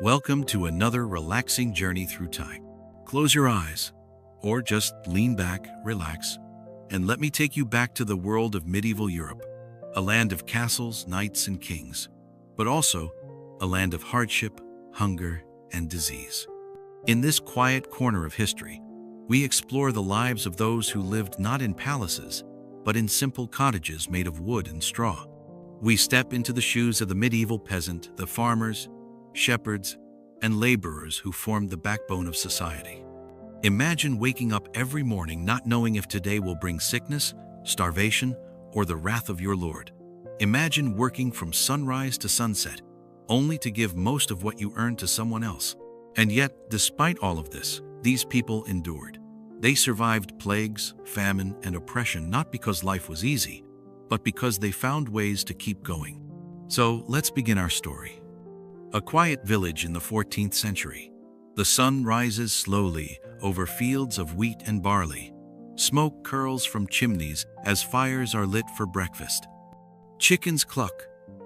Welcome to another relaxing journey through time. Close your eyes, or just lean back, relax, and let me take you back to the world of medieval Europe, a land of castles, knights, and kings, but also a land of hardship, hunger, and disease. In this quiet corner of history, we explore the lives of those who lived not in palaces, but in simple cottages made of wood and straw. We step into the shoes of the medieval peasant, the farmers, shepherds, and laborers who formed the backbone of society. Imagine waking up every morning not knowing if today will bring sickness, starvation, or the wrath of your Lord. Imagine working from sunrise to sunset, only to give most of what you earn to someone else. And yet, despite all of this, these people endured. They survived plagues, famine, and oppression not because life was easy, but because they found ways to keep going. So let's begin our story. A quiet village in the 14th century. The sun rises slowly over fields of wheat and barley. Smoke curls from chimneys as fires are lit for breakfast. Chickens cluck,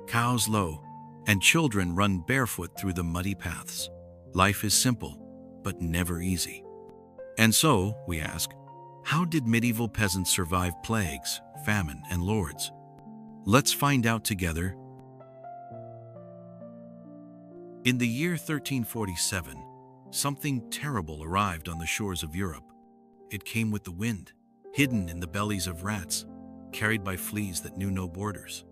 cows low, and children run barefoot through the muddy paths. Life is simple, but never easy. And so, we ask, how did medieval peasants survive plagues, famine, and lords? Let's find out together. In the year 1347, something terrible arrived on the shores of Europe. It came with the wind, hidden in the bellies of rats, carried by fleas that knew no borders.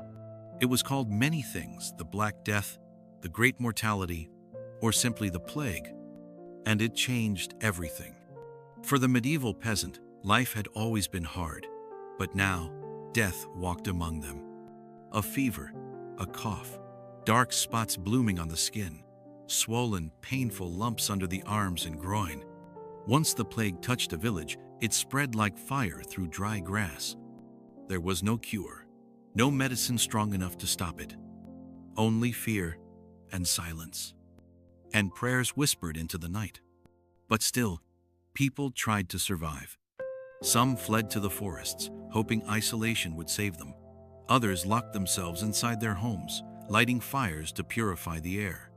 It was called many things: the Black Death, the Great Mortality, or simply the plague. And it changed everything. For the medieval peasant, life had always been hard, but now death walked among them. A fever, a cough, dark spots blooming on the skin, swollen, painful lumps under the arms and groin. Once the plague touched a village, it spread like fire through dry grass. There was no cure, no medicine strong enough to stop it. Only fear and silence, and prayers whispered into the night. But still, people tried to survive. Some fled to the forests, hoping isolation would save them. Others locked themselves inside their homes, lighting fires to purify the air.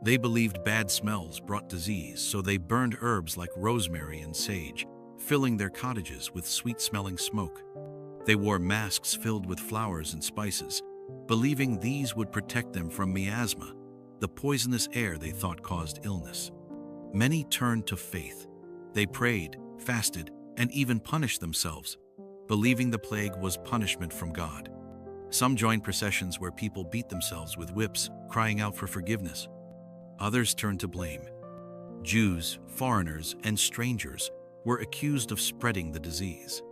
They believed bad smells brought disease, so they burned herbs like rosemary and sage, filling their cottages with sweet-smelling smoke. They wore masks filled with flowers and spices, believing these would protect them from miasma, the poisonous air they thought caused illness. Many turned to faith. They prayed, fasted, and even punished themselves, believing the plague was punishment from God. Some joined processions where people beat themselves with whips, crying out for forgiveness. Others turned to blame. Jews, foreigners, and strangers were accused of spreading the disease.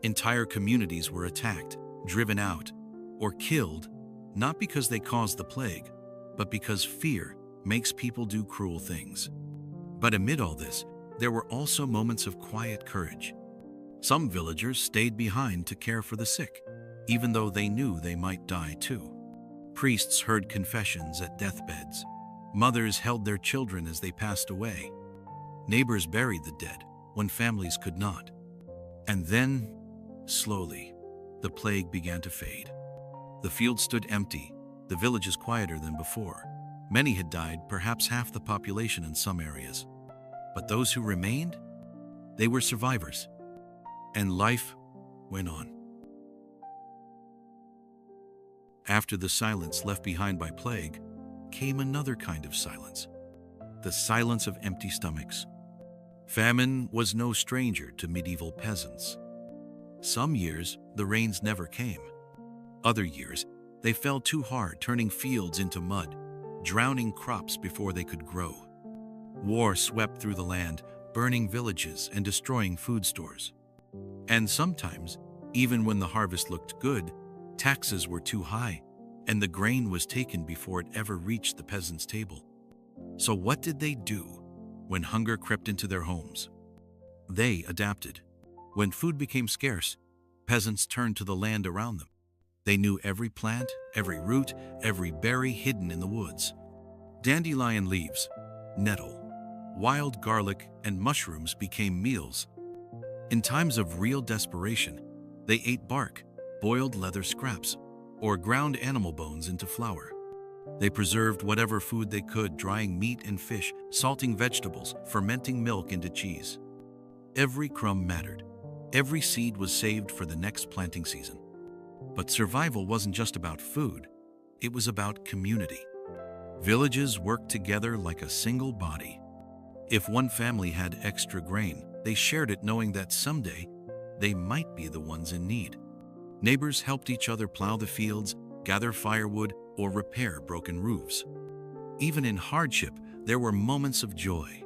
Entire communities were attacked, driven out, or killed, not because they caused the plague, but because fear makes people do cruel things. But amid all this, there were also moments of quiet courage. Some villagers stayed behind to care for the sick, even though they knew they might die too. Priests heard confessions at deathbeds. Mothers held their children as they passed away. Neighbors buried the dead when families could not. And then, slowly, the plague began to fade. The fields stood empty, the villages quieter than before. Many had died, perhaps half the population in some areas. But those who remained, they were survivors. And life went on. After the silence left behind by plague, came another kind of silence, the silence of empty stomachs. Famine was no stranger to medieval peasants. Some years, the rains never came. Other years, they fell too hard, turning fields into mud, drowning crops before they could grow. War swept through the land, burning villages and destroying food stores. And sometimes, even when the harvest looked good, taxes were too high, and the grain was taken before it ever reached the peasant's table. So what did they do when hunger crept into their homes? They adapted. When food became scarce, peasants turned to the land around them. They knew every plant, every root, every berry hidden in the woods. Dandelion leaves, nettle, wild garlic, and mushrooms became meals. In times of real desperation, they ate bark, boiled leather scraps, or ground animal bones into flour. They preserved whatever food they could, drying meat and fish, salting vegetables, fermenting milk into cheese. Every crumb mattered. Every seed was saved for the next planting season. But survival wasn't just about food. It was about community. Villages worked together like a single body. If one family had extra grain, they shared it knowing that someday they might be the ones in need. Neighbors helped each other plow the fields, gather firewood, or repair broken roofs. Even in hardship, there were moments of joy.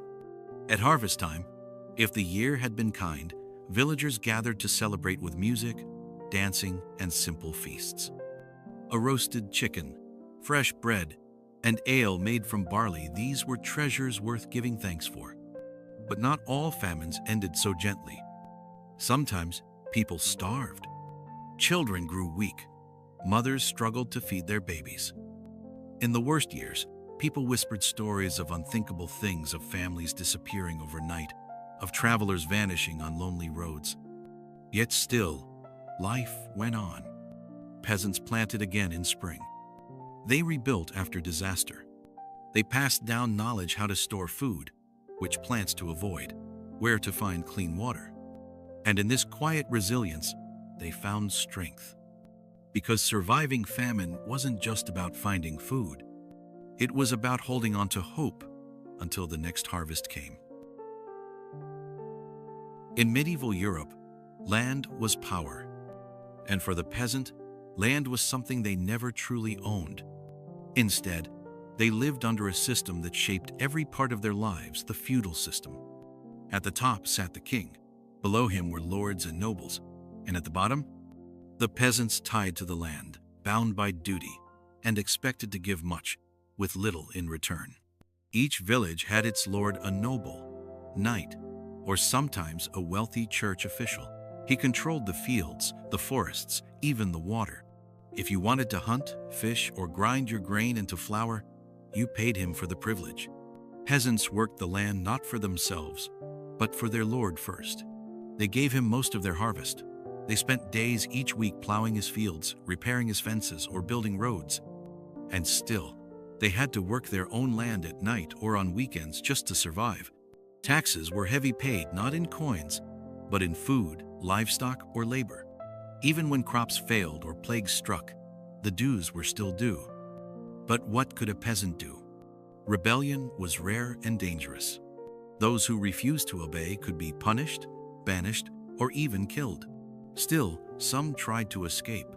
At harvest time, if the year had been kind, villagers gathered to celebrate with music, dancing, and simple feasts. A roasted chicken, fresh bread, and ale made from barley, these were treasures worth giving thanks for. But not all famines ended so gently. Sometimes people starved. Children grew weak. Mothers struggled to feed their babies. In the worst years, people whispered stories of unthinkable things, of families disappearing overnight, of travelers vanishing on lonely roads. Yet still, life went on. Peasants planted again in spring. They rebuilt after disaster. They passed down knowledge how to store food, which plants to avoid, where to find clean water. And in this quiet resilience, they found strength. Because surviving famine wasn't just about finding food. It was about holding on to hope until the next harvest came. In medieval Europe, land was power. And for the peasant, land was something they never truly owned. Instead, they lived under a system that shaped every part of their lives, the feudal system. At the top sat the king. Below him were lords and nobles. And at the bottom, the peasants tied to the land, bound by duty, and expected to give much, with little in return. Each village had its lord, a noble, knight, or sometimes a wealthy church official. He controlled the fields, the forests, even the water. If you wanted to hunt, fish, or grind your grain into flour, you paid him for the privilege. Peasants worked the land not for themselves, but for their lord first. They gave him most of their harvest. They spent days each week plowing his fields, repairing his fences, or building roads. And still, they had to work their own land at night or on weekends just to survive. Taxes were heavy, paid not in coins, but in food, livestock, or labor. Even when crops failed or plagues struck, the dues were still due. But what could a peasant do? Rebellion was rare and dangerous. Those who refused to obey could be punished, banished, or even killed. Still, some tried to escape.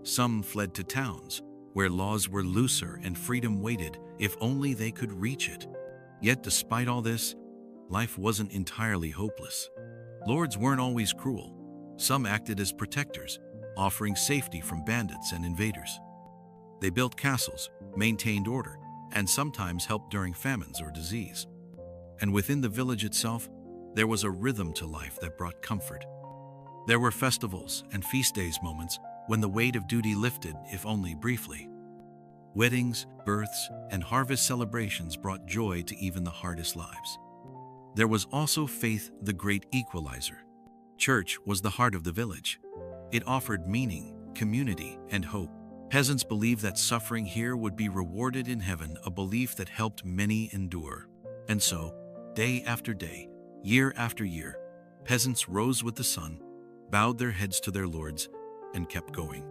Some fled to towns, where laws were looser and freedom waited if only they could reach it. Yet despite all this, life wasn't entirely hopeless. Lords weren't always cruel. Some acted as protectors, offering safety from bandits and invaders. They built castles, maintained order, and sometimes helped during famines or disease. And within the village itself, there was a rhythm to life that brought comfort. There were festivals and feast days, moments when the weight of duty lifted, if only briefly. Weddings, births, and harvest celebrations brought joy to even the hardest lives. There was also faith, the great equalizer. Church was the heart of the village. It offered meaning, community, and hope. Peasants believed that suffering here would be rewarded in heaven, a belief that helped many endure. And so, day after day, year after year, peasants rose with the sun, bowed their heads to their lords, and kept going.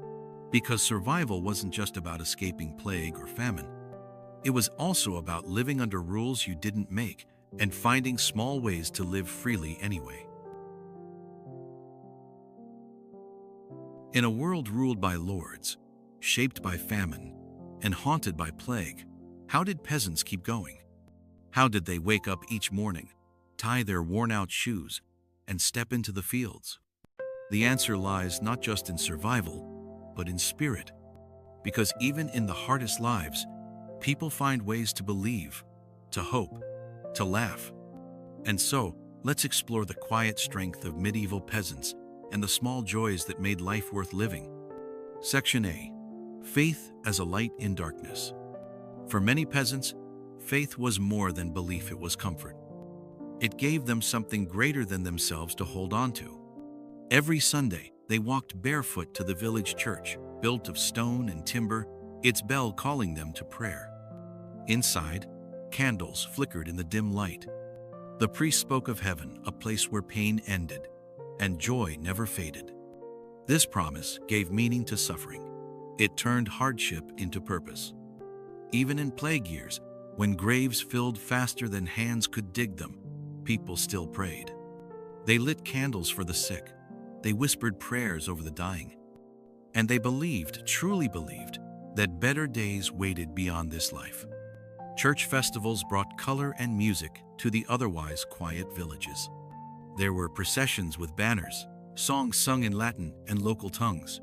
Because survival wasn't just about escaping plague or famine. It was also about living under rules you didn't make and finding small ways to live freely anyway. In a world ruled by lords, shaped by famine, and haunted by plague, how did peasants keep going? How did they wake up each morning, tie their worn-out shoes, and step into the fields? The answer lies not just in survival, but in spirit. Because even in the hardest lives, people find ways to believe, to hope, to laugh. And so, let's explore the quiet strength of medieval peasants and the small joys that made life worth living. Section A. Faith as a light in darkness. For many peasants, faith was more than belief, it was comfort. It gave them something greater than themselves to hold on to. Every Sunday, they walked barefoot to the village church, built of stone and timber, its bell calling them to prayer. Inside, candles flickered in the dim light. The priest spoke of heaven, a place where pain ended and joy never faded. This promise gave meaning to suffering. It turned hardship into purpose. Even in plague years, when graves filled faster than hands could dig them, people still prayed. They lit candles for the sick. They whispered prayers over the dying. And they believed, truly believed, that better days waited beyond this life. Church festivals brought color and music to the otherwise quiet villages. There were processions with banners, songs sung in Latin and local tongues,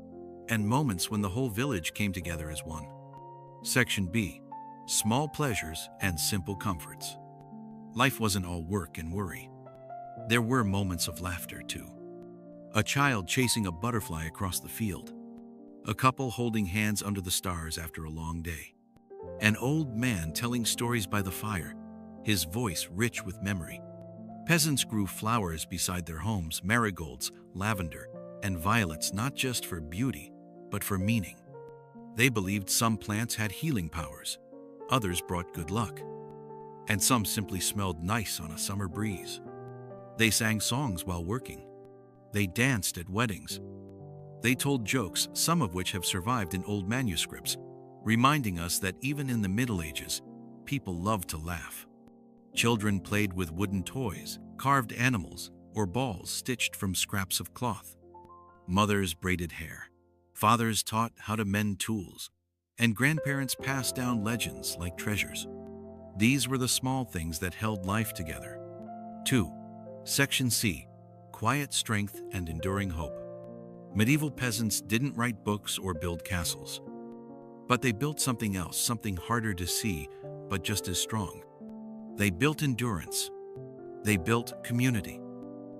and moments when the whole village came together as one. Section B. Small pleasures and simple comforts. Life wasn't all work and worry. There were moments of laughter, too. A child chasing a butterfly across the field. A couple holding hands under the stars after a long day. An old man telling stories by the fire, his voice rich with memory. Peasants grew flowers beside their homes, marigolds, lavender, and violets, not just for beauty, but for meaning. They believed some plants had healing powers, others brought good luck, and some simply smelled nice on a summer breeze. They sang songs while working. They danced at weddings. They told jokes, some of which have survived in old manuscripts, reminding us that even in the Middle Ages, people loved to laugh. Children played with wooden toys, carved animals, or balls stitched from scraps of cloth. Mothers braided hair. Fathers taught how to mend tools, and grandparents passed down legends like treasures. These were the small things that held life together. 2. Section C. Quiet strength and enduring hope. Medieval peasants didn't write books or build castles. But they built something else, something harder to see, but just as strong. They built endurance. They built community.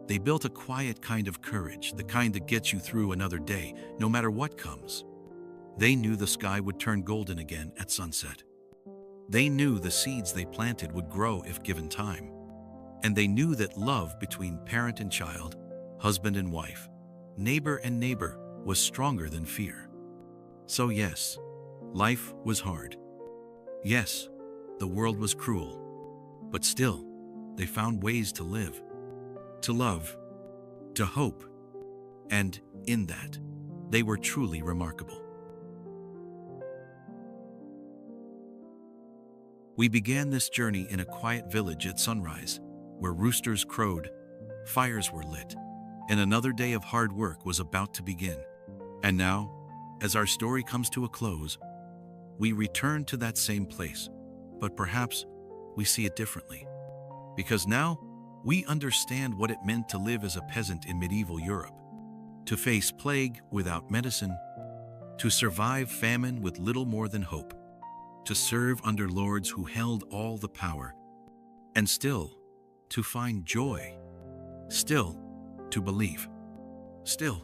They built a quiet kind of courage, the kind that gets you through another day, no matter what comes. They knew the sky would turn golden again at sunset. They knew the seeds they planted would grow if given time. And they knew that love between parent and child, husband and wife, neighbor and neighbor was stronger than fear. So yes, life was hard. Yes, the world was cruel. But still, they found ways to live, to love, to hope, and in that, they were truly remarkable. We began this journey in a quiet village at sunrise, where roosters crowed, fires were lit, and another day of hard work was about to begin. And now, as our story comes to a close, we return to that same place, but perhaps we see it differently. Because now, we understand what it meant to live as a peasant in medieval Europe, to face plague without medicine, to survive famine with little more than hope, to serve under lords who held all the power, and still to find joy, still to believe, still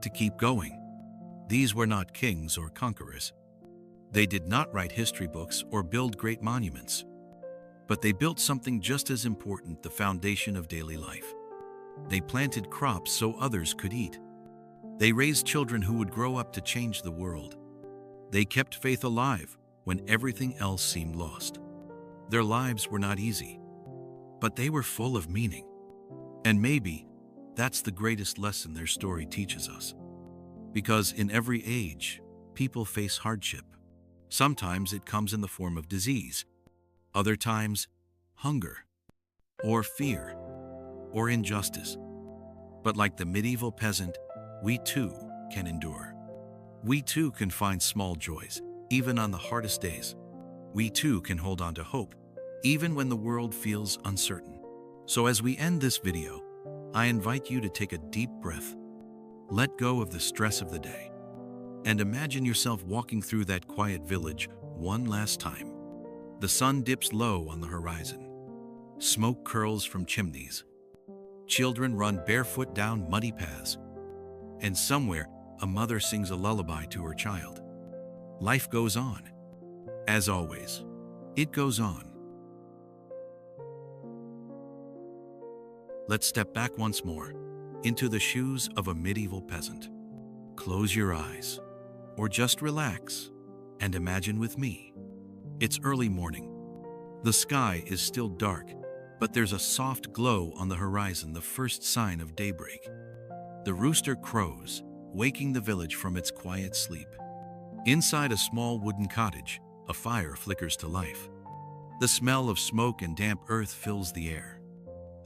to keep going. These were not kings or conquerors. They did not write history books or build great monuments. But they built something just as important, the foundation of daily life. They planted crops so others could eat. They raised children who would grow up to change the world. They kept faith alive when everything else seemed lost. Their lives were not easy, but they were full of meaning. And maybe that's the greatest lesson their story teaches us. Because in every age, people face hardship. Sometimes it comes in the form of disease. Other times, hunger, or fear, or injustice. But like the medieval peasant, we too can endure. We too can find small joys, even on the hardest days. We too can hold on to hope, even when the world feels uncertain. So as we end this video, I invite you to take a deep breath, let go of the stress of the day, and imagine yourself walking through that quiet village one last time. The sun dips low on the horizon. Smoke curls from chimneys. Children run barefoot down muddy paths. And somewhere, a mother sings a lullaby to her child. Life goes on. As always, it goes on. Let's step back once more into the shoes of a medieval peasant. Close your eyes, or just relax And imagine with me. It's early morning. The sky is still dark, but there's a soft glow on the horizon, the first sign of daybreak. The rooster crows, waking the village from its quiet sleep. Inside a small wooden cottage, a fire flickers to life. The smell of smoke and damp earth fills the air.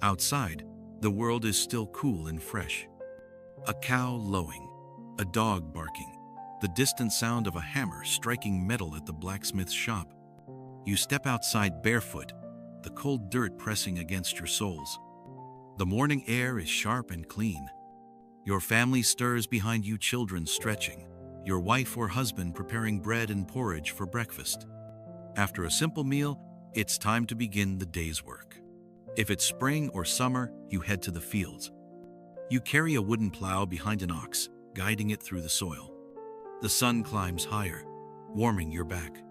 Outside, the world is still cool and fresh. A cow lowing, a dog barking, the distant sound of a hammer striking metal at the blacksmith's shop. You step outside barefoot, the cold dirt pressing against your soles. The morning air is sharp and clean. Your family stirs behind you, children stretching, your wife or husband preparing bread and porridge for breakfast. After a simple meal, it's time to begin the day's work. If it's spring or summer, you head to the fields. You carry a wooden plow behind an ox, guiding it through the soil. The sun climbs higher, warming your back.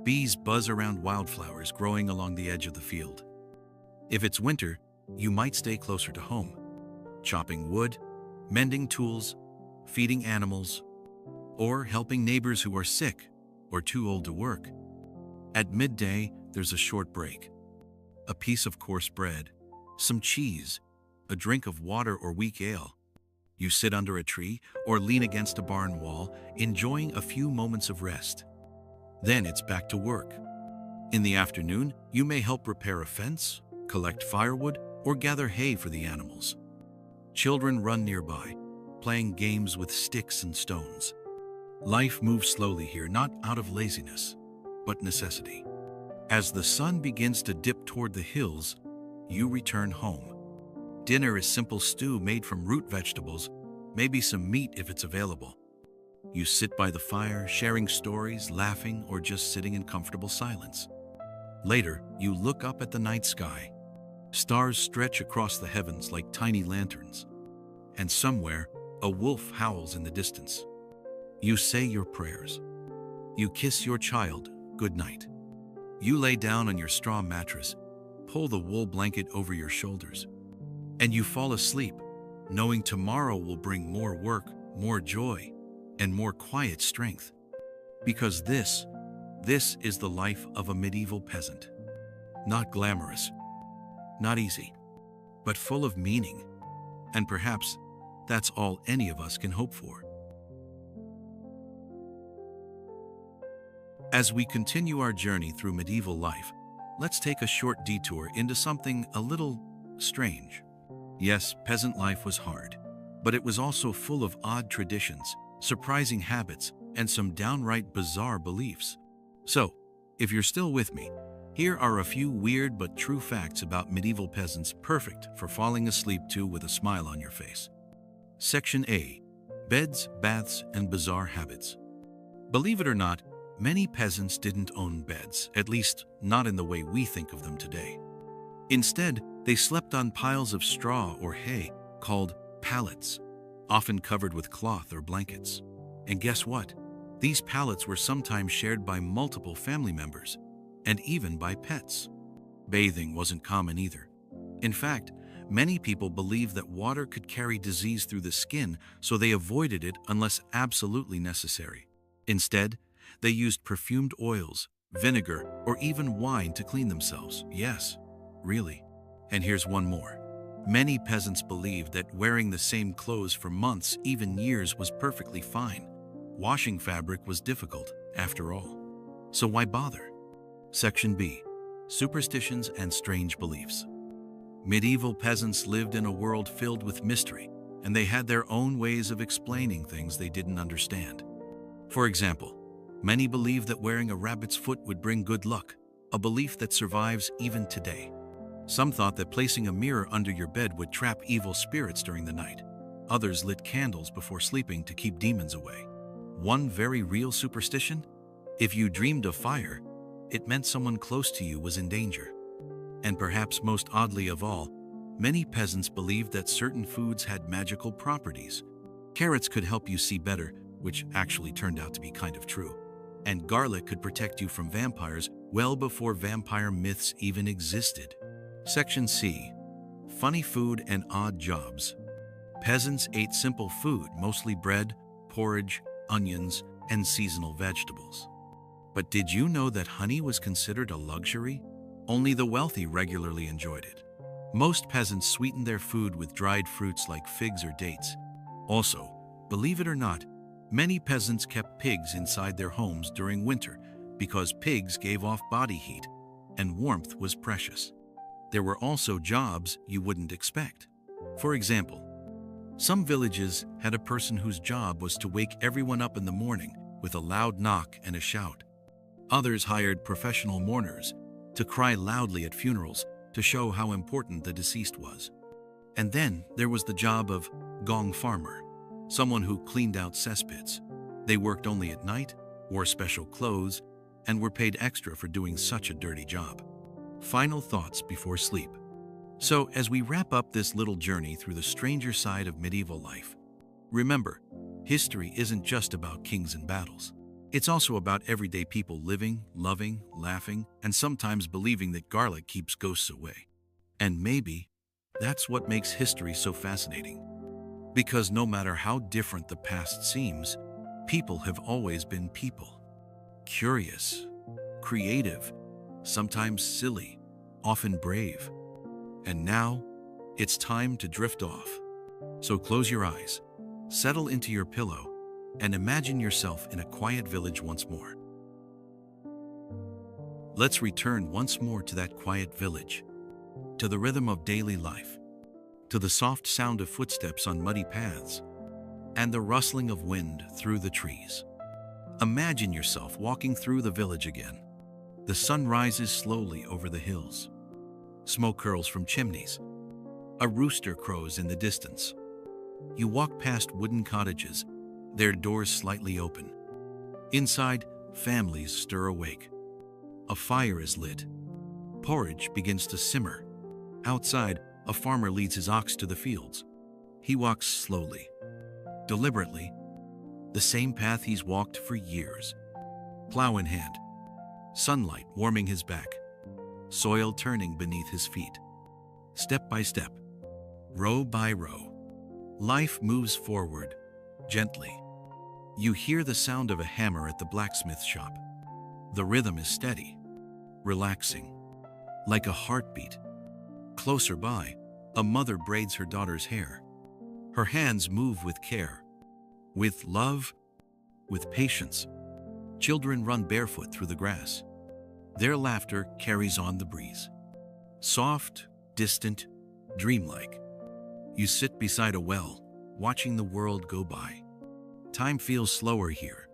Bees buzz around wildflowers growing along the edge of the field. If it's winter, you might stay closer to home, chopping wood, mending tools, feeding animals, or helping neighbors who are sick or too old to work. At midday, there's a short break. A piece of coarse bread, some cheese, a drink of water or weak ale. You sit under a tree or lean against a barn wall, enjoying a few moments of rest. Then it's back to work. In the afternoon, you may help repair a fence, collect firewood, or gather hay for the animals. Children run nearby, playing games with sticks and stones. Life moves slowly here, not out of laziness, but necessity. As the sun begins to dip toward the hills, you return home. Dinner is simple stew made from root vegetables, maybe some meat if it's available. You sit by the fire, sharing stories, laughing, or just sitting in comfortable silence. Later, you look up at the night sky. Stars stretch across the heavens like tiny lanterns. And somewhere, a wolf howls in the distance. You say your prayers. You kiss your child good night. You lay down on your straw mattress, pull the wool blanket over your shoulders, and you fall asleep, knowing tomorrow will bring more work, more joy, and more quiet strength. Because this is the life of a medieval peasant. Not glamorous, not easy, but full of meaning. And perhaps that's all any of us can hope for. As we continue our journey through medieval life, let's take a short detour into something a little strange. Yes, peasant life was hard, but it was also full of odd traditions, surprising habits, and some downright bizarre beliefs. So, if you're still with me, here are a few weird but true facts about medieval peasants, perfect for falling asleep to with a smile on your face. Section A: Beds, Baths, and Bizarre Habits. Believe it or not, many peasants didn't own beds, at least not in the way we think of them today. Instead, they slept on piles of straw or hay called pallets, often covered with cloth or blankets. And guess what? These pallets were sometimes shared by multiple family members, and even by pets. Bathing wasn't common either. In fact, many people believed that water could carry disease through the skin, so they avoided it unless absolutely necessary. Instead, they used perfumed oils, vinegar, or even wine to clean themselves. Yes, really. And here's one more. Many peasants believed that wearing the same clothes for months, even years, was perfectly fine. Washing fabric was difficult, after all. So why bother? Section B: Superstitions and Strange Beliefs. Medieval peasants lived in a world filled with mystery, and they had their own ways of explaining things they didn't understand. For example, many believed that wearing a rabbit's foot would bring good luck, a belief that survives even today. Some thought that placing a mirror under your bed would trap evil spirits during the night. Others lit candles before sleeping to keep demons away. One very real superstition: if you dreamed of fire, it meant someone close to you was in danger. And perhaps most oddly of all, many peasants believed that certain foods had magical properties. Carrots could help you see better, which actually turned out to be kind of true. And garlic could protect you from vampires well before vampire myths even existed. Section C: Funny Food and Odd Jobs. Peasants ate simple food, mostly bread, porridge, onions, and seasonal vegetables. But did you know that honey was considered a luxury? Only the wealthy regularly enjoyed it. Most peasants sweetened their food with dried fruits like figs or dates. Also, believe it or not, many peasants kept pigs inside their homes during winter because pigs gave off body heat and warmth was precious. There were also jobs you wouldn't expect. For example, some villages had a person whose job was to wake everyone up in the morning with a loud knock and a shout. Others hired professional mourners to cry loudly at funerals to show how important the deceased was. And then there was the job of gong farmer, someone who cleaned out cesspits. They worked only at night, wore special clothes, and were paid extra for doing such a dirty job. Final thoughts before sleep. So, as we wrap up this little journey through the stranger side of medieval life, remember, history isn't just about kings and battles. It's also about everyday people living, loving, laughing, and sometimes believing that garlic keeps ghosts away. And maybe that's what makes history so fascinating. Because no matter how different the past seems, people have always been people. Curious, creative, sometimes silly, often brave. And now, it's time to drift off. So close your eyes, settle into your pillow, and imagine yourself in a quiet village once more. Let's return once more to that quiet village, to the rhythm of daily life, to the soft sound of footsteps on muddy paths, and the rustling of wind through the trees. Imagine yourself walking through the village again. The sun rises slowly over the hills. Smoke curls from chimneys. A rooster crows in the distance. You walk past wooden cottages, their doors slightly open. Inside, families stir awake. A fire is lit. Porridge begins to simmer. Outside, a farmer leads his ox to the fields. He walks slowly, deliberately, the same path he's walked for years. Plow in hand, sunlight warming his back, soil turning beneath his feet. Step by step, row by row, life moves forward, gently. You hear the sound of a hammer at the blacksmith shop. The rhythm is steady, relaxing, like a heartbeat. Closer by, a mother braids her daughter's hair. Her hands move with care, with love, with patience. Children run barefoot through the grass. Their laughter carries on the breeze. Soft, distant, dreamlike. You sit beside a well, watching the world go by. Time feels slower here,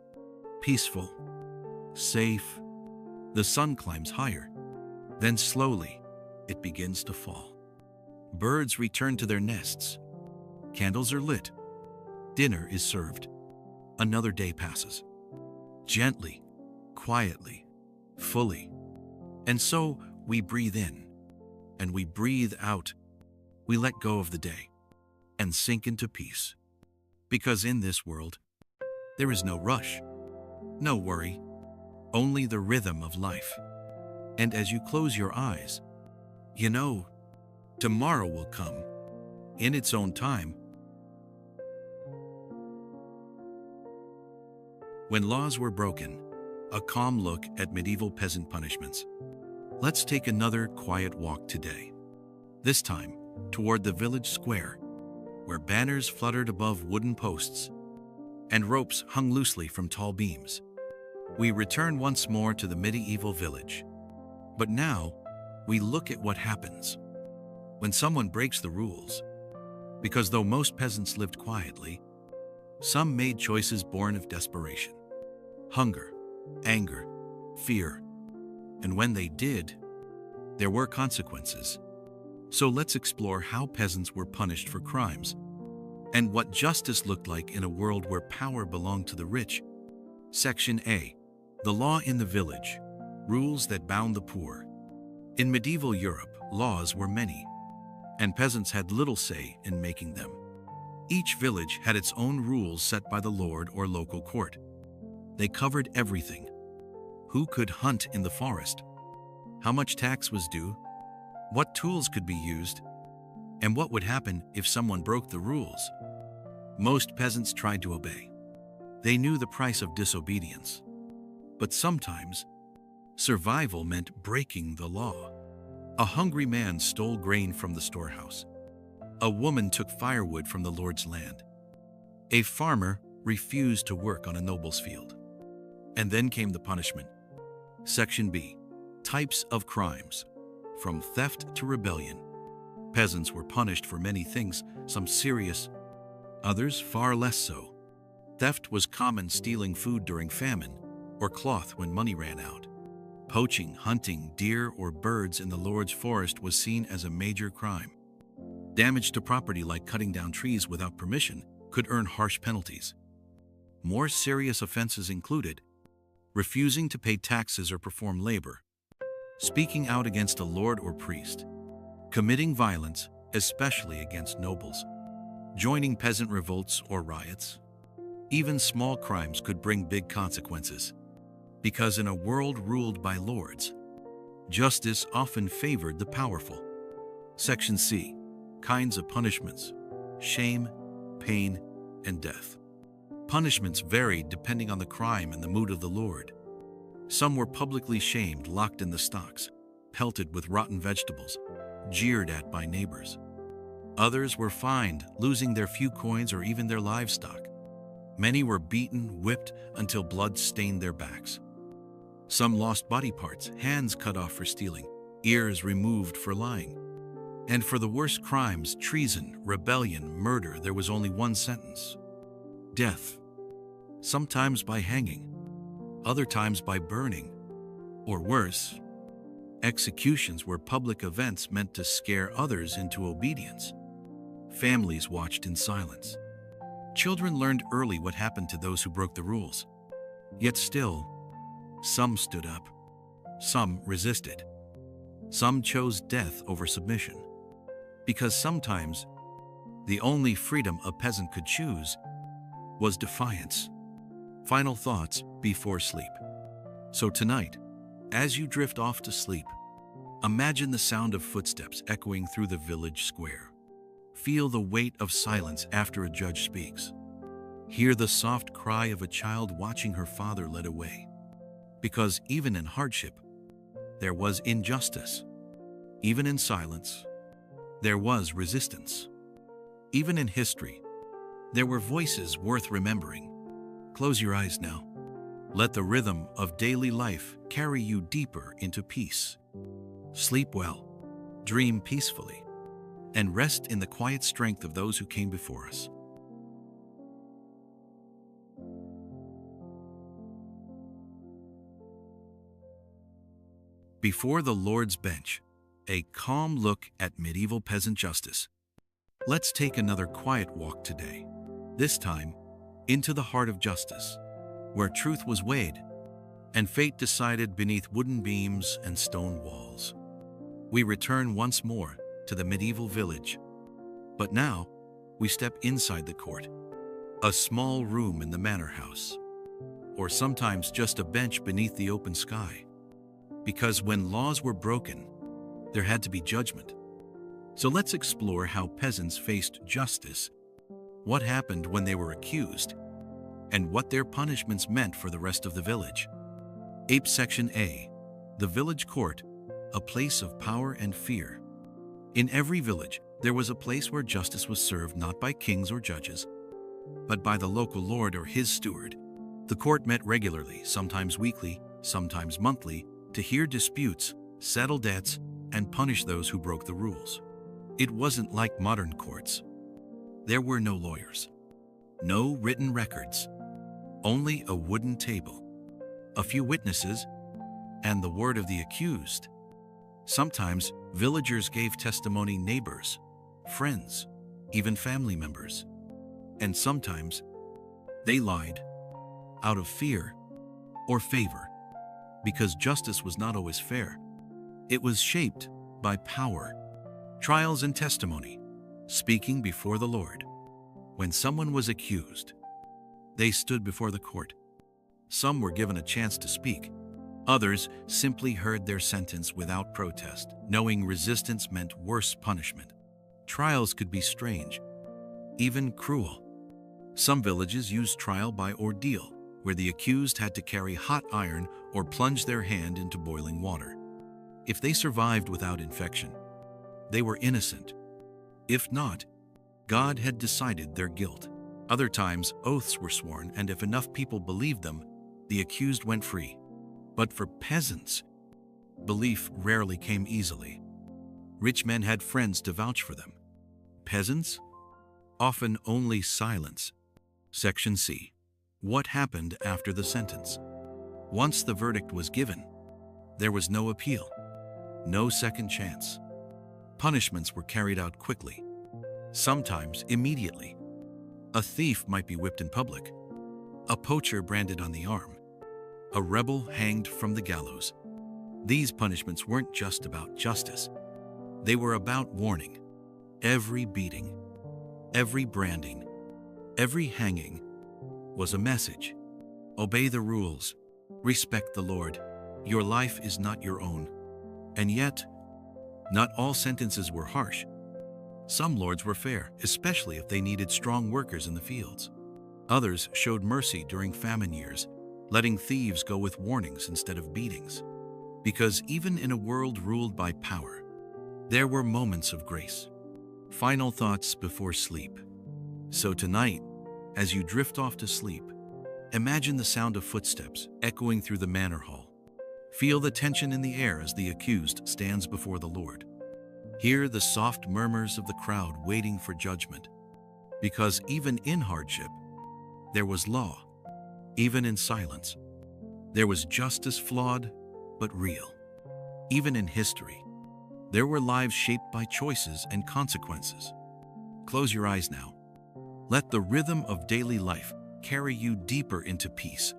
peaceful, safe. The sun climbs higher. Then slowly, it begins to fall. Birds return to their nests. Candles are lit. Dinner is served. Another day passes. Gently, quietly, fully. And so we breathe in, and we breathe out. We let go of the day and sink into peace. Because in this world, there is no rush, no worry, only the rhythm of life. And as you close your eyes, you know, tomorrow will come in its own time. When laws were broken, a calm look at medieval peasant punishments. Let's take another quiet walk today. This time, toward the village square, where banners fluttered above wooden posts and ropes hung loosely from tall beams. We return once more to the medieval village. But now, we look at what happens when someone breaks the rules. Because though most peasants lived quietly, some made choices born of desperation, hunger, anger, fear. And when they did, there were consequences. So let's explore how peasants were punished for crimes and what justice looked like in a world where power belonged to the rich. Section A. The law in the village. Rules that bound the poor. In medieval Europe, laws were many, and peasants had little say in making them. Each village had its own rules set by the lord or local court. They covered everything. Who could hunt in the forest? How much tax was due? What tools could be used? And what would happen if someone broke the rules? Most peasants tried to obey. They knew the price of disobedience. But sometimes, survival meant breaking the law. A hungry man stole grain from the storehouse. A woman took firewood from the Lord's land. A farmer refused to work on a noble's field. And then came the punishment. Section B. Types of crimes. From theft to rebellion. Peasants were punished for many things, some serious, others far less so. Theft was common, stealing food during famine, or cloth when money ran out. Poaching, hunting deer or birds in the Lord's forest was seen as a major crime. Damage to property, like cutting down trees without permission, could earn harsh penalties. More serious offenses included refusing to pay taxes or perform labor, speaking out against a lord or priest, committing violence, especially against nobles, joining peasant revolts or riots. Even small crimes could bring big consequences, because in a world ruled by lords, justice often favored the powerful. Section C. Kinds of punishments. Shame, pain, and death. Punishments varied depending on the crime and the mood of the lord. Some were publicly shamed, locked in the stocks, pelted with rotten vegetables, jeered at by neighbors. Others were fined, losing their few coins or even their livestock. Many were beaten, whipped until blood stained their backs. Some lost body parts, hands cut off for stealing, ears removed for lying. And for the worst crimes, treason, rebellion, murder, there was only one sentence: death. Sometimes by hanging, other times by burning, or worse, executions were public events meant to scare others into obedience. Families watched in silence. Children learned early what happened to those who broke the rules. Yet still, some stood up. Some resisted. Some chose death over submission. Because sometimes, the only freedom a peasant could choose was defiance. Final thoughts before sleep. So tonight, as you drift off to sleep, imagine the sound of footsteps echoing through the village square. Feel the weight of silence after a judge speaks. Hear the soft cry of a child watching her father led away. Because even in hardship, there was injustice. Even in silence, there was resistance. Even in history, there were voices worth remembering. Close your eyes now. Let the rhythm of daily life carry you deeper into peace. Sleep well, dream peacefully, and rest in the quiet strength of those who came before us. Before the Lord's bench, a calm look at medieval peasant justice. Let's take another quiet walk today, this time into the heart of justice, where truth was weighed and fate decided beneath wooden beams and stone walls. We return once more to the medieval village, but now we step inside the court, a small room in the manor house, or sometimes just a bench beneath the open sky. Because when laws were broken, there had to be judgment. So let's explore how peasants faced justice, what happened when they were accused, and what their punishments meant for the rest of the village. Ape Section A. The village court, a place of power and fear. In every village, there was a place where justice was served not by kings or judges, but by the local lord or his steward. The court met regularly, sometimes weekly, sometimes monthly, to hear disputes, settle debts, and punish those who broke the rules. It wasn't like modern courts. There were no lawyers, no written records, only a wooden table, a few witnesses, and the word of the accused. Sometimes villagers gave testimony, neighbors, friends, even family members. And sometimes they lied out of fear or favor, because justice was not always fair. It was shaped by power, trials and testimony, speaking before the Lord. When someone was accused, they stood before the court. Some were given a chance to speak. Others simply heard their sentence without protest, knowing resistance meant worse punishment. Trials could be strange, even cruel. Some villages used trial by ordeal, where the accused had to carry hot iron or plunge their hand into boiling water. If they survived without infection, they were innocent. If not, God had decided their guilt. Other times, oaths were sworn, and if enough people believed them, the accused went free. But for peasants, belief rarely came easily. Rich men had friends to vouch for them. Peasants? Often only silence. Section C. What happened after the sentence? Once the verdict was given, there was no appeal, no second chance. Punishments were carried out quickly, sometimes immediately. A thief might be whipped in public, a poacher branded on the arm, a rebel hanged from the gallows. These punishments weren't just about justice. They were about warning. Every beating, every branding, every hanging was a message. Obey the rules. Respect the Lord. Your life is not your own. And yet, not all sentences were harsh. Some lords were fair, especially if they needed strong workers in the fields. Others showed mercy during famine years, letting thieves go with warnings instead of beatings. Because even in a world ruled by power, there were moments of grace. Final thoughts before sleep. So tonight, as you drift off to sleep, imagine the sound of footsteps echoing through the manor hall. Feel the tension in the air as the accused stands before the Lord. Hear the soft murmurs of the crowd waiting for judgment. Because even in hardship, there was law. Even in silence, there was justice, flawed but real. Even in history, there were lives shaped by choices and consequences. Close your eyes now. Let the rhythm of daily life carry you deeper into peace.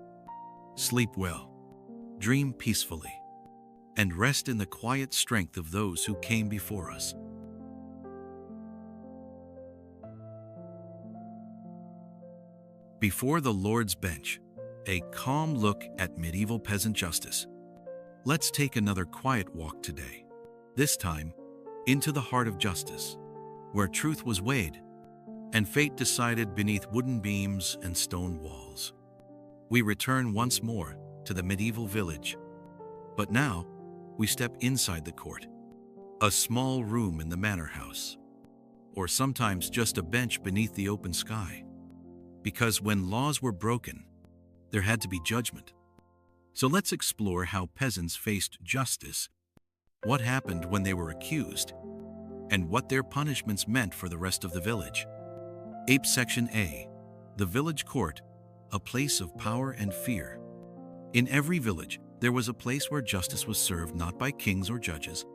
Sleep well, dream peacefully, and rest in the quiet strength of those who came before us. Before the Lord's bench, a calm look at medieval peasant justice. Let's take another quiet walk today, this time into the heart of justice, where truth was weighed and fate decided beneath wooden beams and stone walls. We return once more to the medieval village, but now we step inside the court, a small room in the manor house, or sometimes just a bench beneath the open sky. Because when laws were broken, there had to be judgment. So let's explore how peasants faced justice, what happened when they were accused, and what their punishments meant for the rest of the village. Ape Section A. The village court, a place of power and fear. In every village, there was a place where justice was served not by kings or judges,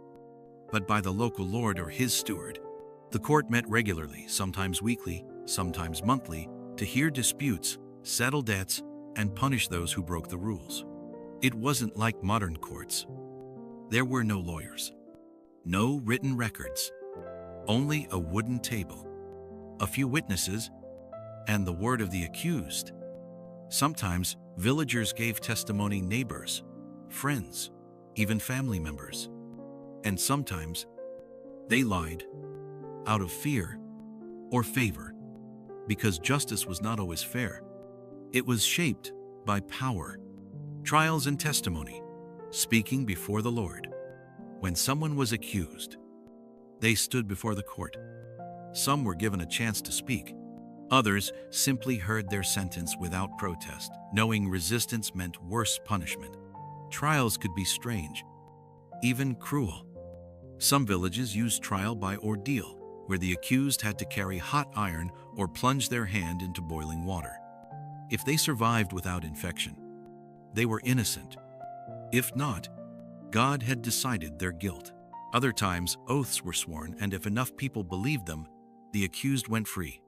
but by the local lord or his steward. The court met regularly, sometimes weekly, sometimes monthly, to hear disputes, settle debts, and punish those who broke the rules. It wasn't like modern courts. There were no lawyers, no written records, only a wooden table, a few witnesses, and the word of the accused. Sometimes villagers gave testimony, neighbors, friends, even family members. And sometimes they lied out of fear or favor, because justice was not always fair. It was shaped by power, trials, and testimony, speaking before the Lord. When someone was accused, they stood before the court. Some were given a chance to speak. Others simply heard their sentence without protest, knowing resistance meant worse punishment. Trials could be strange, even cruel. Some villages used trial by ordeal, where the accused had to carry hot iron or plunge their hand into boiling water. If they survived without infection, they were innocent. If not, God had decided their guilt. Other times, oaths were sworn, and if enough people believed them, the accused went free.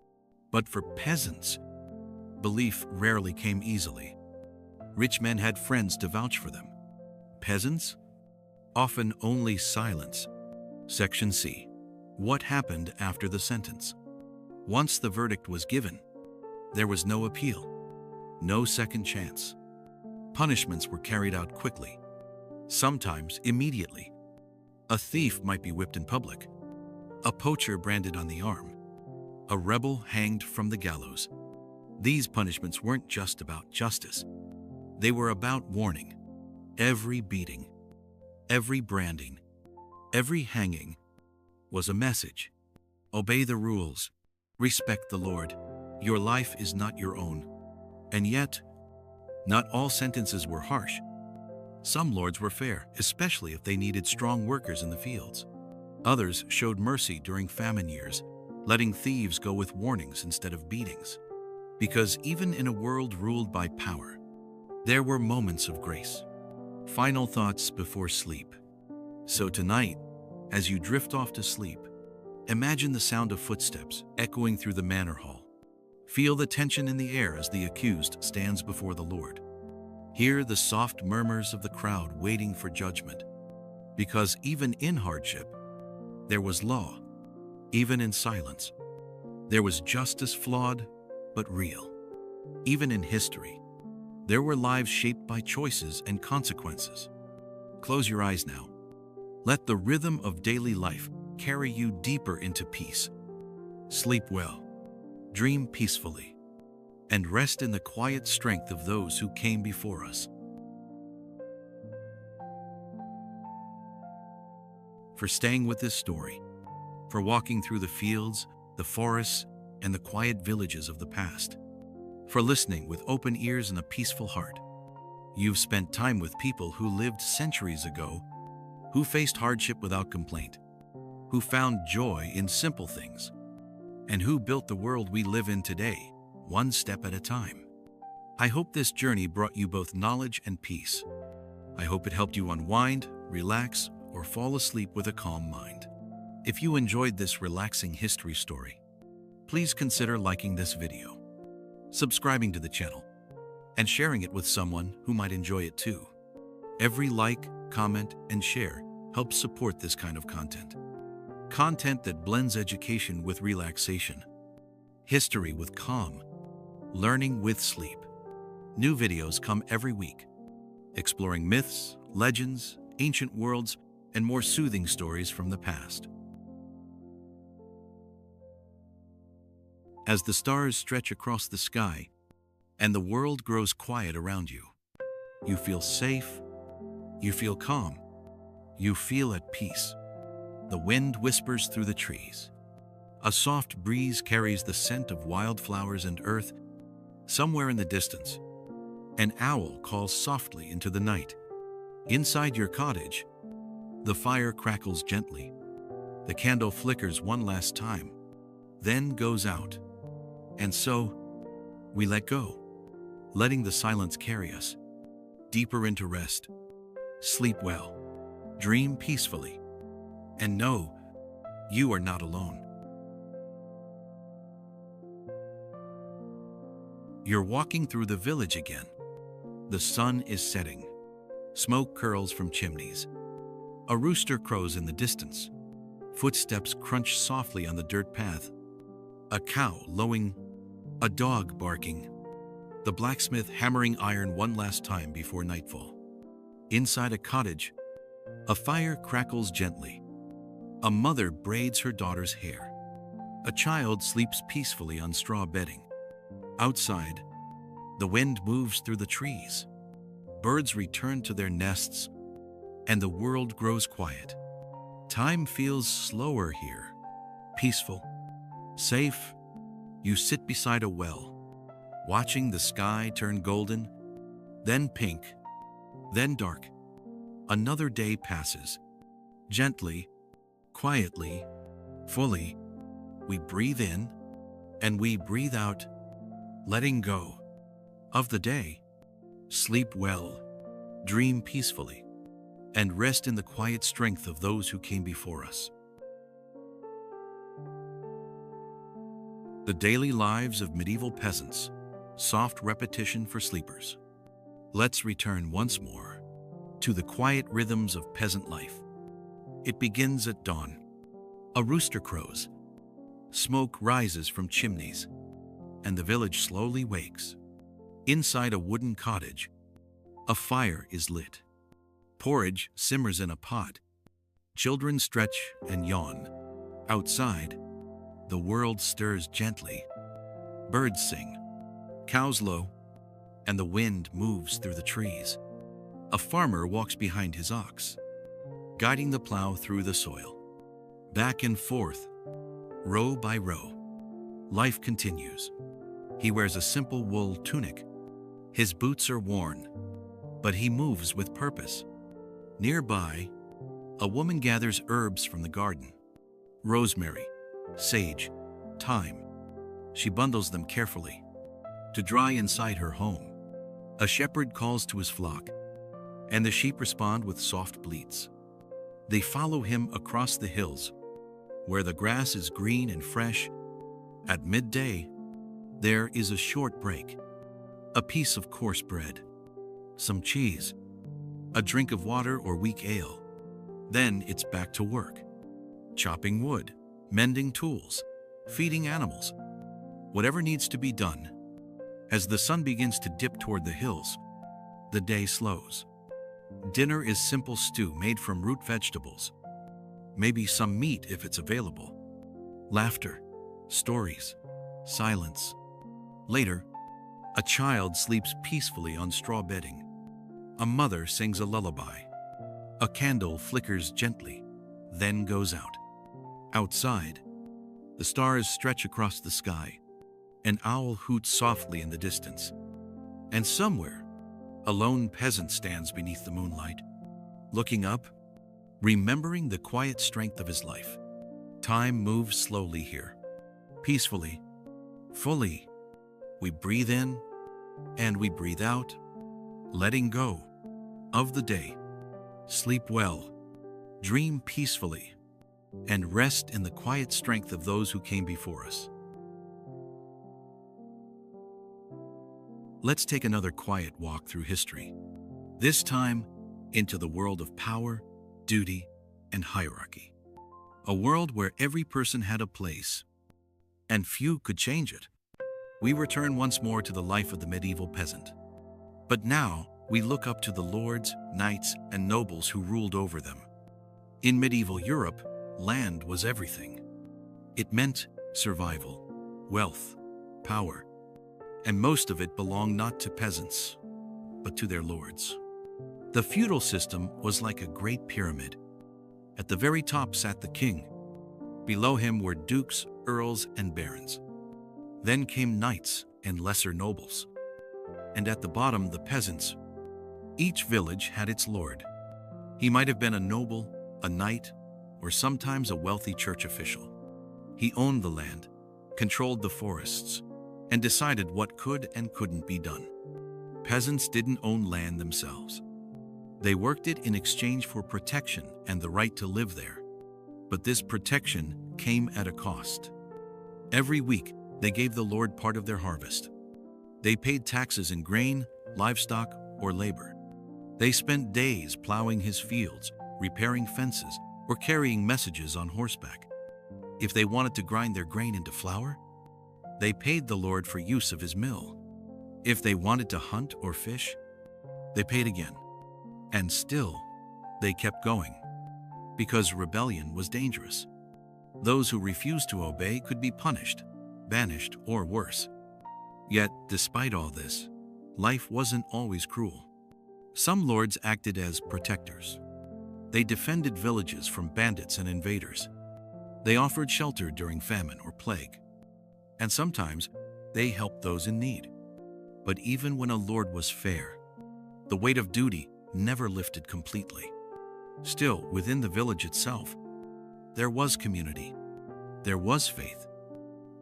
But for peasants, belief rarely came easily. Rich men had friends to vouch for them. Peasants? Often only silence. Section C. What happened after the sentence? Once the verdict was given, there was no appeal, no second chance. Punishments were carried out quickly, sometimes immediately. A thief might be whipped in public, a poacher branded on the arm, a rebel hanged from the gallows. These punishments weren't just about justice. They were about warning. Every beating, every branding, every hanging was a message. Obey the rules. Respect the Lord. Your life is not your own. And yet, not all sentences were harsh. Some lords were fair, especially if they needed strong workers in the fields. Others showed mercy during famine years, letting thieves go with warnings instead of beatings. Because even in a world ruled by power, there were moments of grace. Final thoughts before sleep. So tonight, as you drift off to sleep, imagine the sound of footsteps echoing through the manor hall. Feel the tension in the air as the accused stands before the Lord. Hear the soft murmurs of the crowd waiting for judgment. Because even in hardship, there was law. Even in silence, there was justice, flawed but real. Even in history, there were lives shaped by choices and consequences. Close your eyes now. Let the rhythm of daily life carry you deeper into peace. Sleep well, dream peacefully, and rest in the quiet strength of those who came before us. For staying with this story, for walking through the fields, the forests, and the quiet villages of the past, for listening with open ears and a peaceful heart. You've spent time with people who lived centuries ago, who faced hardship without complaint, who found joy in simple things, and who built the world we live in today, one step at a time. I hope this journey brought you both knowledge and peace. I hope it helped you unwind, relax, or fall asleep with a calm mind. If you enjoyed this relaxing history story, please consider liking this video, subscribing to the channel, and sharing it with someone who might enjoy it too. Every like, comment, and share helps support this kind of content. Content that blends education with relaxation, history with calm, learning with sleep. New videos come every week, exploring myths, legends, ancient worlds, and more soothing stories from the past. As the stars stretch across the sky and the world grows quiet around you, you feel safe, you feel calm, you feel at peace. The wind whispers through the trees. A soft breeze carries the scent of wildflowers and earth. Somewhere in the distance, an owl calls softly into the night. Inside your cottage, the fire crackles gently. The candle flickers one last time, then goes out. And so, we let go, letting the silence carry us deeper into rest. Sleep well, dream peacefully, and know you are not alone. You're walking through the village again. The sun is setting. Smoke curls from chimneys. A rooster crows in the distance. Footsteps crunch softly on the dirt path. A cow lowing, a dog barking. The blacksmith hammering iron one last time before nightfall. Inside a cottage, a fire crackles gently. A mother braids her daughter's hair. A child sleeps peacefully on straw bedding. Outside, the wind moves through the trees. Birds return to their nests, and the world grows quiet. Time feels slower here, peaceful, safe. You sit beside a well, watching the sky turn golden, then pink, then dark. Another day passes. Gently, quietly, fully, we breathe in and we breathe out, letting go of the day. Sleep well, dream peacefully, and rest in the quiet strength of those who came before us. The daily lives of medieval peasants, soft repetition for sleepers. Let's return once more to the quiet rhythms of peasant life. It begins at dawn. A rooster crows. Smoke rises from chimneys, and the village slowly wakes. Inside a wooden cottage, a fire is lit. Porridge simmers in a pot. Children stretch and yawn. Outside, the world stirs gently. Birds sing. Cows low. and the wind moves through the trees. A farmer walks behind his ox, guiding the plow through the soil. Back and forth, row by row. Life continues. He wears a simple wool tunic. His boots are worn, but he moves with purpose. Nearby, a woman gathers herbs from the garden. Rosemary, sage, thyme. She bundles them carefully to dry inside her home. A shepherd calls to his flock, and the sheep respond with soft bleats. They follow him across the hills, where the grass is green and fresh. At midday, there is a short break. A piece of coarse bread, some cheese, a drink of water or weak ale. Then it's back to work. Chopping wood, mending tools, feeding animals. Whatever needs to be done. As the sun begins to dip toward the hills, the day slows. Dinner is simple stew made from root vegetables. Maybe some meat if it's available. Laughter, stories, silence. Later, a child sleeps peacefully on straw bedding. A mother sings a lullaby. A candle flickers gently, then goes out. Outside, the stars stretch across the sky. An owl hoots softly in the distance. And somewhere, a lone peasant stands beneath the moonlight, looking up, remembering the quiet strength of his life. Time moves slowly here, peacefully, fully. We breathe in and we breathe out, letting go of the day. Sleep well, dream peacefully, and rest in the quiet strength of those who came before us. Let's take another quiet walk through history, this time into the world of power, duty, and hierarchy. A world where every person had a place, and few could change it. We return once more to the life of the medieval peasant. But now, we look up to the lords, knights, and nobles who ruled over them. In medieval Europe, land was everything. It meant survival, wealth, power, and most of it belonged not to peasants, but to their lords. The feudal system was like a great pyramid. At the very top sat the king. Below him were dukes, earls, and barons. Then came knights and lesser nobles. And at the bottom, the peasants. Each village had its lord. He might have been a noble, a knight, or sometimes a wealthy church official. He owned the land, controlled the forests, and decided what could and couldn't be done. Peasants didn't own land themselves. They worked it in exchange for protection and the right to live there. But this protection came at a cost. Every week, they gave the Lord part of their harvest. They paid taxes in grain, livestock, or labor. They spent days plowing his fields, repairing fences, or carrying messages on horseback. If they wanted to grind their grain into flour, they paid the Lord for use of his mill. If they wanted to hunt or fish, they paid again. And still, they kept going, because rebellion was dangerous. Those who refused to obey could be punished, banished, or worse. Yet, despite all this, life wasn't always cruel. Some lords acted as protectors. They defended villages from bandits and invaders. They offered shelter during famine or plague. And sometimes, they helped those in need. But even when a lord was fair, the weight of duty never lifted completely. Still, within the village itself, there was community. There was faith.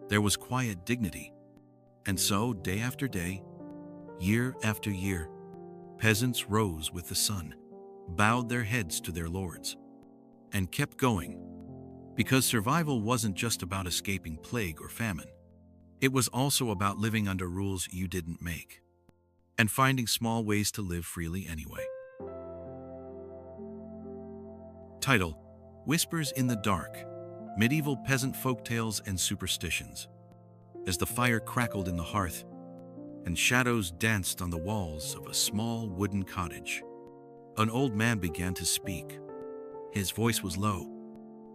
There was quiet dignity. And so, day after day, year after year, peasants rose with the sun, bowed their heads to their lords, and kept going. Because survival wasn't just about escaping plague or famine. It was also about living under rules you didn't make, and finding small ways to live freely anyway. Title: Whispers in the Dark, Medieval Peasant Folktales and Superstitions. As the fire crackled in the hearth, and shadows danced on the walls of a small wooden cottage, an old man began to speak. His voice was low,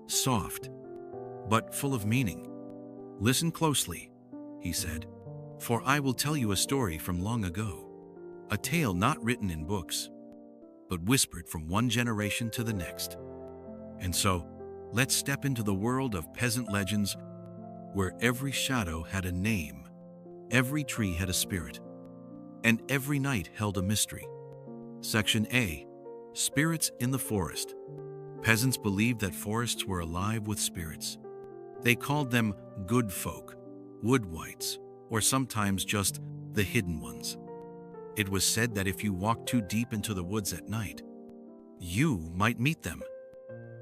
soft, but full of meaning. "Listen closely," he said, "for I will tell you a story from long ago. a tale not written in books, but whispered from one generation to the next. And so, let's step into the world of peasant legends where every shadow had a name, every tree had a spirit, and every night held a mystery. Section A. Spirits in the Forest. Peasants believed that forests were alive with spirits. They called them good folk, wood wights, or sometimes just the hidden ones. It was said that if you walked too deep into the woods at night, you might meet them.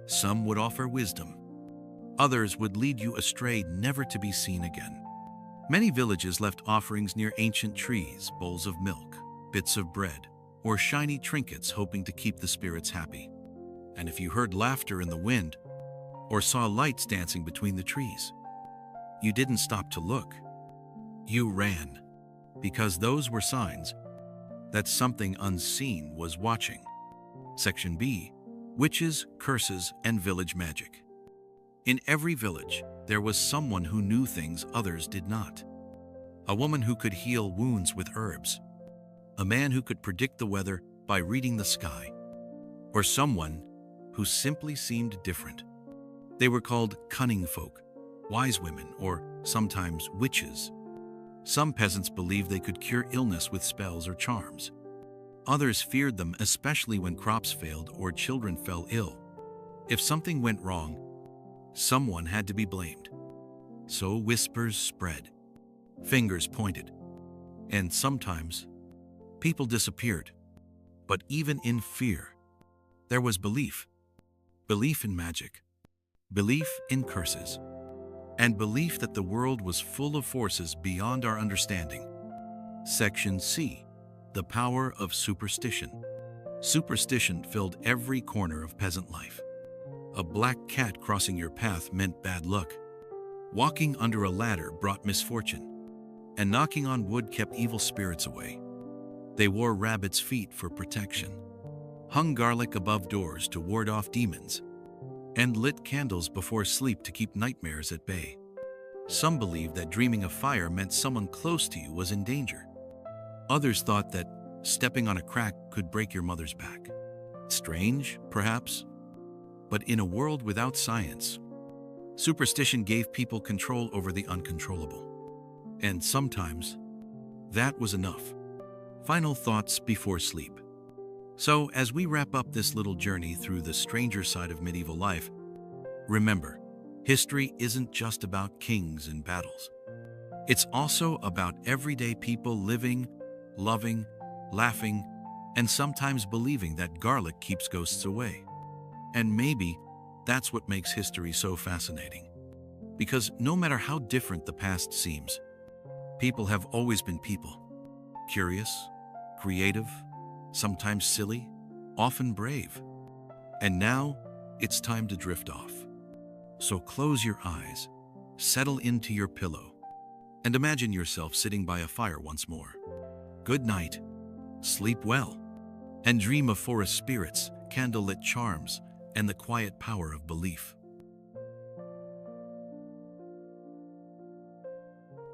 Some would offer wisdom. Others would lead you astray, never to be seen again. Many villages left offerings near ancient trees, bowls of milk, bits of bread, or shiny trinkets, hoping to keep the spirits happy. And if you heard laughter in the wind or saw lights dancing between the trees, you didn't stop to look. You ran, because those were signs that something unseen was watching. Section B. Witches, curses, and village magic. In every village, there was someone who knew things others did not. A woman who could heal wounds with herbs. A man who could predict the weather by reading the sky. Or someone who simply seemed different. They were called cunning folk, wise women, or sometimes witches. Some peasants believed they could cure illness with spells or charms. Others feared them, especially when crops failed or children fell ill. If something went wrong, someone had to be blamed. So whispers spread, fingers pointed, and sometimes people disappeared. But even in fear, there was belief. Belief in magic, belief in curses, and belief that the world was full of forces beyond our understanding. Section C. The power of superstition. Superstition filled every corner of peasant life. A black cat crossing your path meant bad luck. Walking under a ladder brought misfortune, and knocking on wood kept evil spirits away. They wore rabbit's feet for protection, hung garlic above doors to ward off demons, and lit candles before sleep to keep nightmares at bay. Some believed that dreaming of fire meant someone close to you was in danger. Others thought that stepping on a crack could break your mother's back. Strange, perhaps? But in a world without science, superstition gave people control over the uncontrollable. And sometimes, that was enough. Final thoughts before sleep. So, as we wrap up this little journey through the stranger side of medieval life, remember, history isn't just about kings and battles. It's also about everyday people living, loving, laughing, and sometimes believing that garlic keeps ghosts away. And maybe that's what makes history so fascinating. Because no matter how different the past seems, people have always been people. Curious, creative, sometimes silly, often brave. And now, it's time to drift off. So close your eyes, settle into your pillow, and imagine yourself sitting by a fire once more. Good night, sleep well, and dream of forest spirits, candlelit charms, and the quiet power of belief.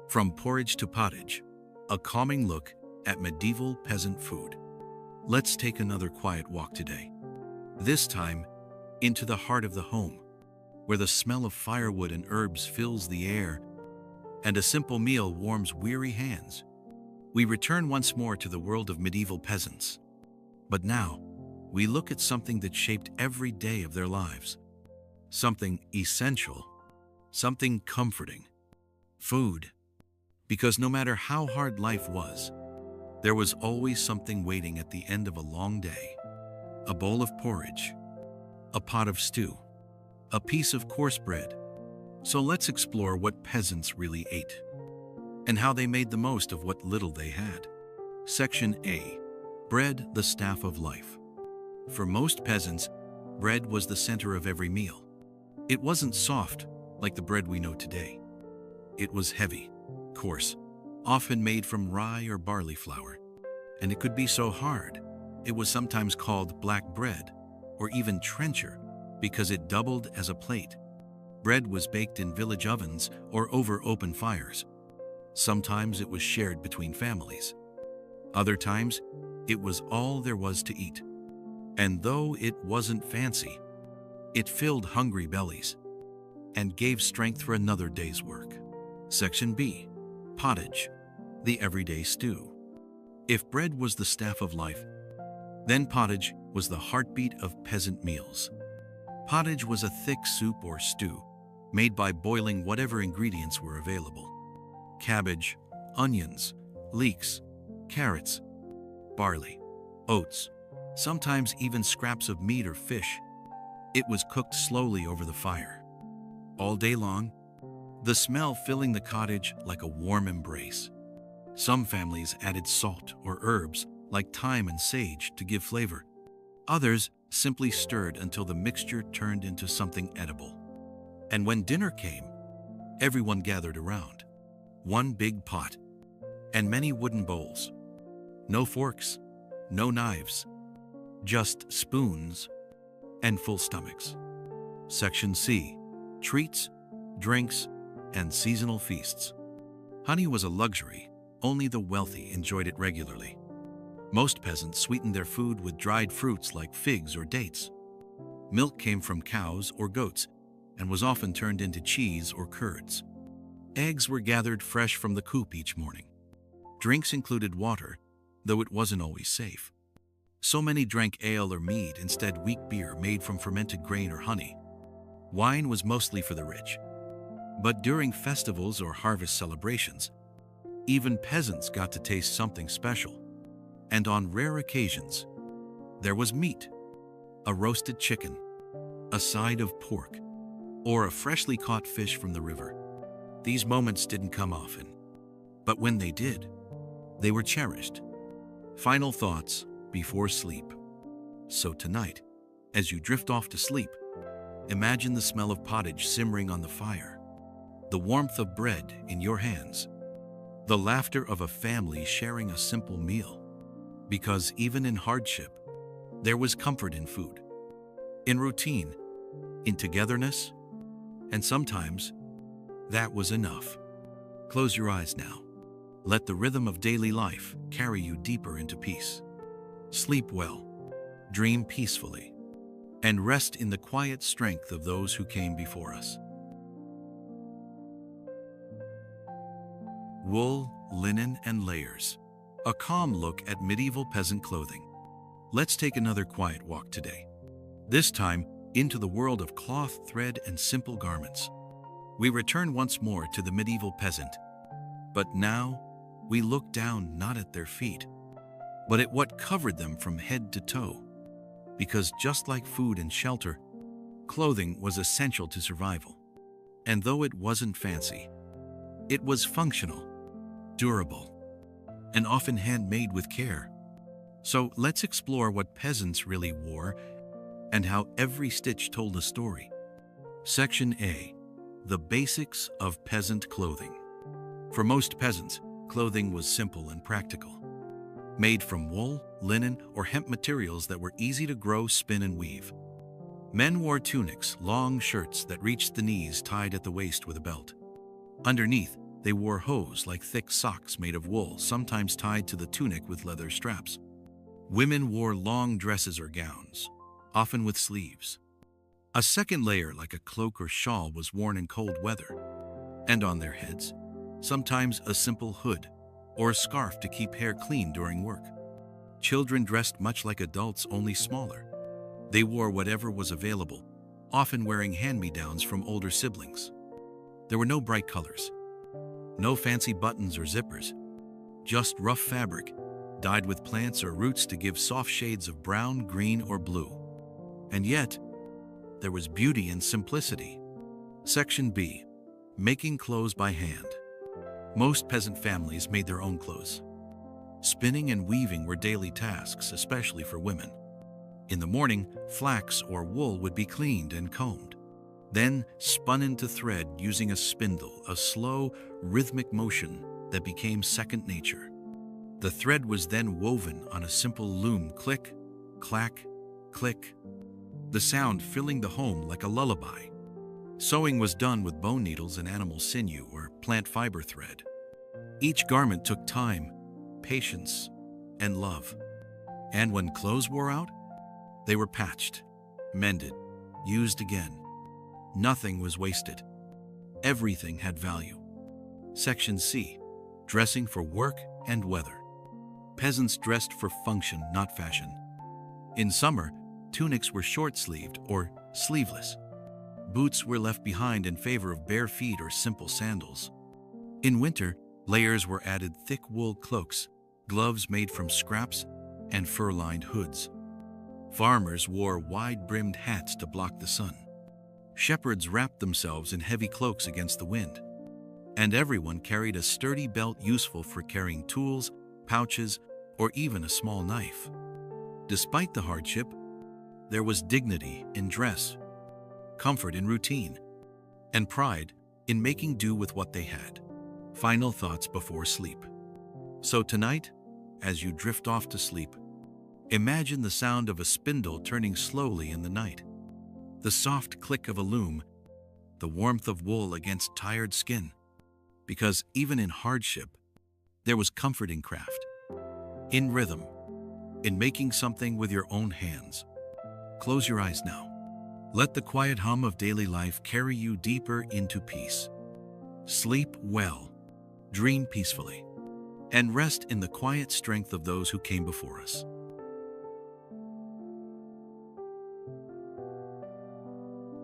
From porridge to pottage, a calming look at medieval peasant food. Let's take another quiet walk today. This time, into the heart of the home, where the smell of firewood and herbs fills the air, and a simple meal warms weary hands. We return once more to the world of medieval peasants. But now, we look at something that shaped every day of their lives. Something essential, something comforting. Food. Because no matter how hard life was, there was always something waiting at the end of a long day. A bowl of porridge, a pot of stew, a piece of coarse bread. So let's explore what peasants really ate, and how they made the most of what little they had. Section A. Bread, the staff of life. For most peasants, bread was the center of every meal. It wasn't soft, like the bread we know today. It was heavy, coarse, often made from rye or barley flour. And it could be so hard, it was sometimes called black bread, or even trencher, because it doubled as a plate. Bread was baked in village ovens or over open fires. Sometimes it was shared between families. Other times, It was all there was to eat. And though it wasn't fancy, it filled hungry bellies and gave strength for another day's work. Section B. Pottage, the everyday stew. If bread was the staff of life, then pottage was the heartbeat of peasant meals. Pottage was a thick soup or stew made by boiling whatever ingredients were available. Cabbage, onions, leeks, carrots, barley, oats, sometimes even scraps of meat or fish. It was cooked slowly over the fire. All day long, the smell filling the cottage like a warm embrace. Some families added salt or herbs like thyme and sage to give flavor. Others simply stirred until the mixture turned into something edible. And when dinner came, everyone gathered around. One big pot and many wooden bowls. No forks, no knives, just spoons and full stomachs. Section C. Treats, drinks, and seasonal feasts. Honey was a luxury. Only the wealthy enjoyed it regularly. Most peasants sweetened their food with dried fruits like figs or dates. Milk came from cows or goats and was often turned into cheese or curds. Eggs were gathered fresh from the coop each morning. Drinks included water, though it wasn't always safe. So many drank ale or mead, instead weak beer made from fermented grain or honey. Wine was mostly for the rich. But during festivals or harvest celebrations, even peasants got to taste something special. And on rare occasions, there was meat, a roasted chicken, a side of pork, or a freshly caught fish from the river. These moments didn't come often, but when they did, they were cherished. Final thoughts before sleep. So tonight, as you drift off to sleep, imagine the smell of pottage simmering on the fire, the warmth of bread in your hands, the laughter of a family sharing a simple meal. Because even in hardship, there was comfort in food, in routine, in togetherness, and sometimes that was enough. Close your eyes now. Let the rhythm of daily life carry you deeper into peace. Sleep well, dream peacefully, and rest in the quiet strength of those who came before us. Wool, linen, and layers. A calm look at medieval peasant clothing. Let's take another quiet walk today. This time, into the world of cloth, thread, and simple garments. We return once more to the medieval peasant. But now, we look down not at their feet, but at what covered them from head to toe. Because just like food and shelter, clothing was essential to survival. And though it wasn't fancy, it was functional, durable, and often handmade with care. So let's explore what peasants really wore and how every stitch told a story. Section A. The basics of peasant clothing. For most peasants, clothing was simple and practical. Made from wool, linen, or hemp materials that were easy to grow, spin, and weave. Men wore tunics, long shirts that reached the knees tied at the waist with a belt. Underneath, they wore hose like thick socks made of wool, sometimes tied to the tunic with leather straps. Women wore long dresses or gowns, often with sleeves. A second layer, like a cloak or shawl, was worn in cold weather. And on their heads, sometimes a simple hood or a scarf to keep hair clean during work. Children dressed much like adults, only smaller. They wore whatever was available, often wearing hand-me-downs from older siblings. There were no bright colors. No fancy buttons or zippers, just rough fabric, dyed with plants or roots to give soft shades of brown, green, or blue. And yet, there was beauty in simplicity. Section B. Making clothes by hand. Most peasant families made their own clothes. Spinning and weaving were daily tasks, especially for women. In the morning, flax or wool would be cleaned and combed, then spun into thread using a spindle, a slow, rhythmic motion that became second nature. The thread was then woven on a simple loom, click, clack, click, the sound filling the home like a lullaby. Sewing was done with bone needles and animal sinew or plant fiber thread. Each garment took time, patience, and love. And when clothes wore out, they were patched, mended, used again. Nothing was wasted. Everything had value. Section C. Dressing for work and weather. Peasants dressed for function, not fashion. In summer, tunics were short-sleeved or sleeveless. Boots were left behind in favor of bare feet or simple sandals. In winter, layers were added: thick wool cloaks, gloves made from scraps, and fur-lined hoods. Farmers wore wide-brimmed hats to block the sun. Shepherds wrapped themselves in heavy cloaks against the wind. And everyone carried a sturdy belt useful for carrying tools, pouches, or even a small knife. Despite the hardship, there was dignity in dress, comfort in routine, and pride in making do with what they had. Final thoughts before sleep. So tonight, as you drift off to sleep, imagine the sound of a spindle turning slowly in the night, the soft click of a loom, the warmth of wool against tired skin. Because even in hardship, there was comfort in craft, in rhythm, in making something with your own hands. Close your eyes now. Let the quiet hum of daily life carry you deeper into peace. Sleep well, dream peacefully, and rest in the quiet strength of those who came before us.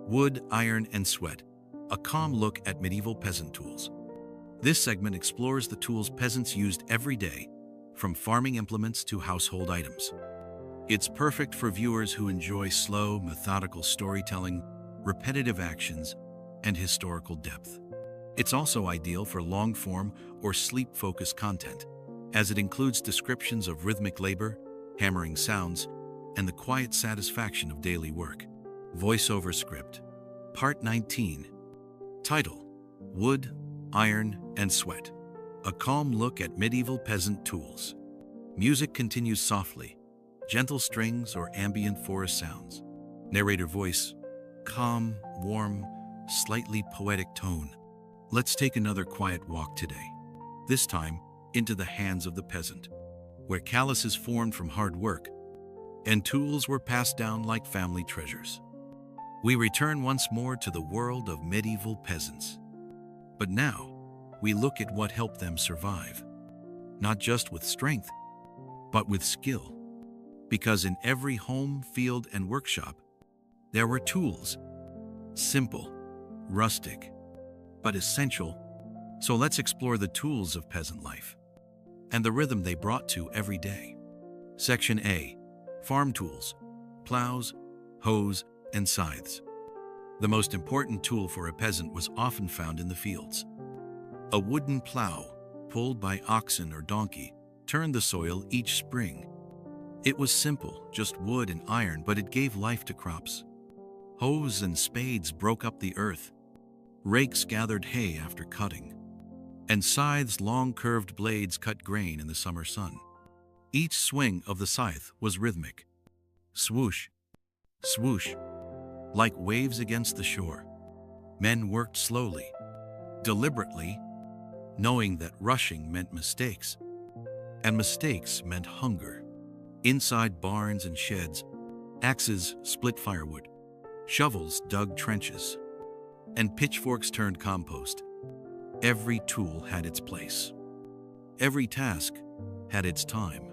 Wood, iron, and sweat. A calm look at medieval peasant tools. This segment explores the tools peasants used every day, from farming implements to household items. It's perfect for viewers who enjoy slow, methodical storytelling, repetitive actions, and historical depth. It's also ideal for long-form or sleep-focused content, as it includes descriptions of rhythmic labor, hammering sounds, and the quiet satisfaction of daily work. Voiceover script. Part 19. Title: Wood, Iron, and Sweat. A calm look at medieval peasant tools. Music continues softly, gentle strings or ambient forest sounds. Narrator voice: calm, warm, slightly poetic tone. Let's take another quiet walk today, this time into the hands of the peasant, where calluses formed from hard work and tools were passed down like family treasures. We return once more to the world of medieval peasants. But now, we look at what helped them survive, not just with strength, but with skill. Because in every home, field, and workshop, there were tools. Simple, rustic, but essential. So let's explore the tools of peasant life and the rhythm they brought to every day. Section A. Farm tools: plows, hoes, and scythes. The most important tool for a peasant was often found in the fields. A wooden plow, pulled by oxen or donkey, turned the soil each spring. It was simple, just wood and iron, but it gave life to crops. Hoes and spades broke up the earth. Rakes gathered hay after cutting. And scythes' long curved blades cut grain in the summer sun. Each swing of the scythe was rhythmic. Swoosh, swoosh, like waves against the shore. Men worked slowly, deliberately, knowing that rushing meant mistakes, and mistakes meant hunger. Inside barns and sheds, axes split firewood, shovels dug trenches, and pitchforks turned compost. Every tool had its place. Every task had its time.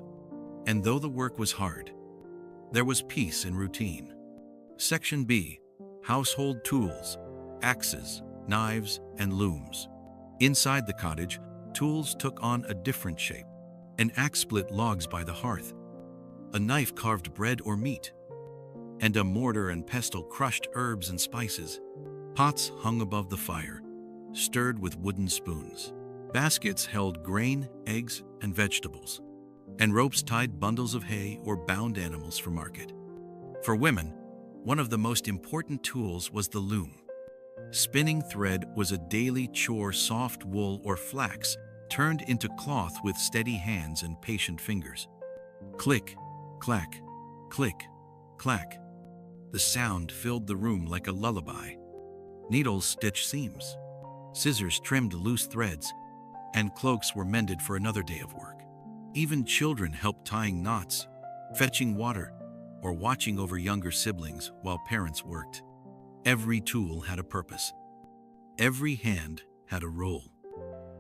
And though the work was hard, there was peace in routine. Section B. Household tools: axes, knives, and looms. Inside the cottage, tools took on a different shape. An axe split logs by the hearth. A knife carved bread or meat. And a mortar and pestle crushed herbs and spices. Pots hung above the fire, stirred with wooden spoons. Baskets held grain, eggs, and vegetables. And ropes tied bundles of hay or bound animals for market. For women, one of the most important tools was the loom. Spinning thread was a daily chore. Soft wool or flax turned into cloth with steady hands and patient fingers. Click, clack, click, clack. The sound filled the room like a lullaby. Needles stitched seams. Scissors trimmed loose threads, and cloaks were mended for another day of work. Even children helped tying knots, fetching water, or watching over younger siblings while parents worked. Every tool had a purpose. Every hand had a role.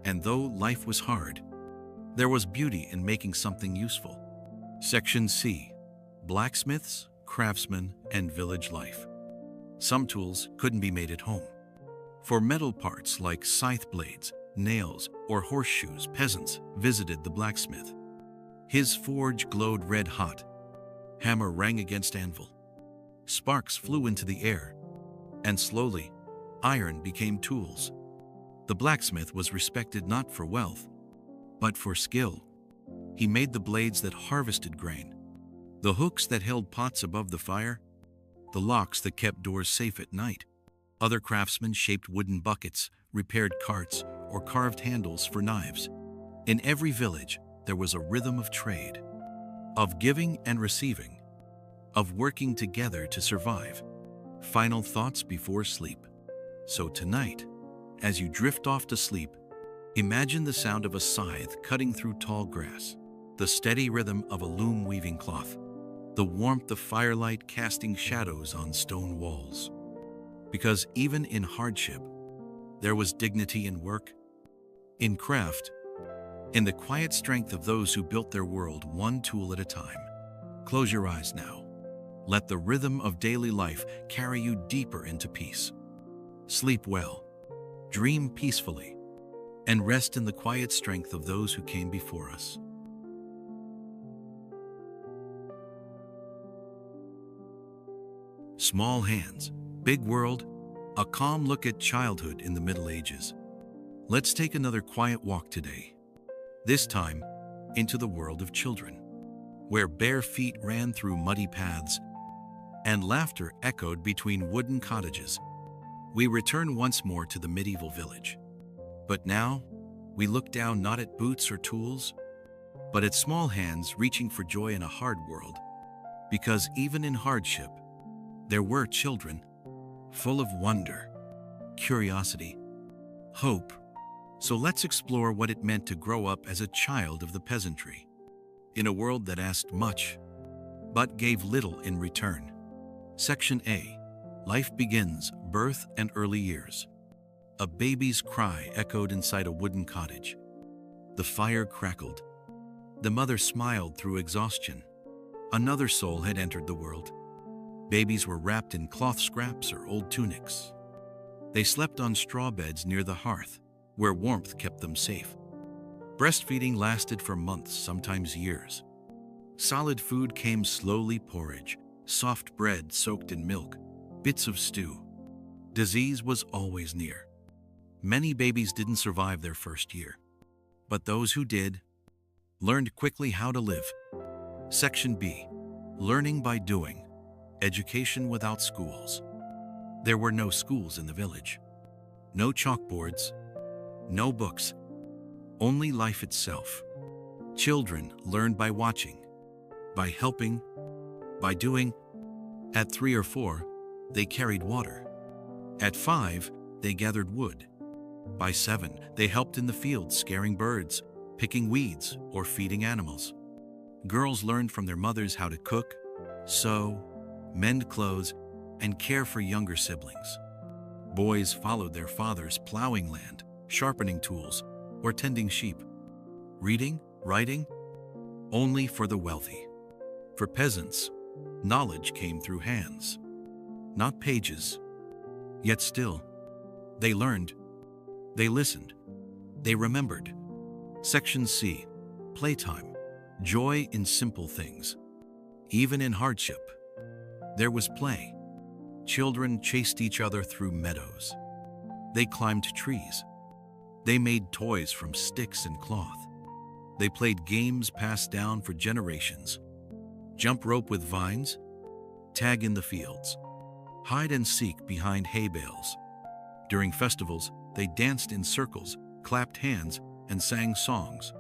And though life was hard, there was beauty in making something useful. Section C. Blacksmiths, craftsmen, and village life. Some tools couldn't be made at home. For metal parts like scythe blades, nails, or horseshoes, peasants visited the blacksmith. His forge glowed red hot. Hammer rang against anvil. Sparks flew into the air, and slowly, iron became tools. The blacksmith was respected not for wealth, but for skill. He made the blades that harvested grain, the hooks that held pots above the fire, the locks that kept doors safe at night. Other craftsmen shaped wooden buckets, repaired carts, or carved handles for knives. In every village, there was a rhythm of trade, of giving and receiving, of working together to survive. Final thoughts before sleep. So tonight, as you drift off to sleep, imagine the sound of a scythe cutting through tall grass, the steady rhythm of a loom weaving cloth, the warmth of firelight casting shadows on stone walls. Because even in hardship, there was dignity in work, in craft, in the quiet strength of those who built their world one tool at a time. Close your eyes now. Let the rhythm of daily life carry you deeper into peace. Sleep well, dream peacefully, and rest in the quiet strength of those who came before us. Small hands, big world, a calm look at childhood in the Middle Ages. Let's take another quiet walk today, this time into the world of children, where bare feet ran through muddy paths and laughter echoed between wooden cottages. We return once more to the medieval village. But now, we look down not at boots or tools, but at small hands reaching for joy in a hard world. Because even in hardship, there were children, full of wonder, curiosity, hope. So let's explore what it meant to grow up as a child of the peasantry, in a world that asked much, but gave little in return. Section A. Life begins, birth and early years. A baby's cry echoed inside a wooden cottage. The fire crackled. The mother smiled through exhaustion. Another soul had entered the world. Babies were wrapped in cloth scraps or old tunics. They slept on straw beds near the hearth, where warmth kept them safe. Breastfeeding lasted for months, sometimes years. Solid food came slowly: porridge, soft bread soaked in milk, bits of stew. Disease was always near. Many babies didn't survive their first year, but those who did learned quickly how to live. Section B. Learning by doing. Education without schools. There were no schools in the village. No chalkboards, no books, only life itself. Children learned by watching, by helping, by doing. At 3 or 4, they carried water. At 5, they gathered wood. By 7, they helped in the fields, scaring birds, picking weeds, or feeding animals. Girls learned from their mothers how to cook, sew, mend clothes, and care for younger siblings. Boys followed their fathers, plowing land, sharpening tools, or tending sheep. Reading, writing, only for the wealthy. For peasants, knowledge came through hands, not pages. Yet still, they learned, they listened, they remembered. Section C. Playtime. Joy in simple things. Even in hardship, there was play. Children chased each other through meadows. They climbed trees. They made toys from sticks and cloth. They played games passed down for generations. Jump rope with vines, tag in the fields, hide and seek behind hay bales. During festivals, they danced in circles, clapped hands, and sang songs.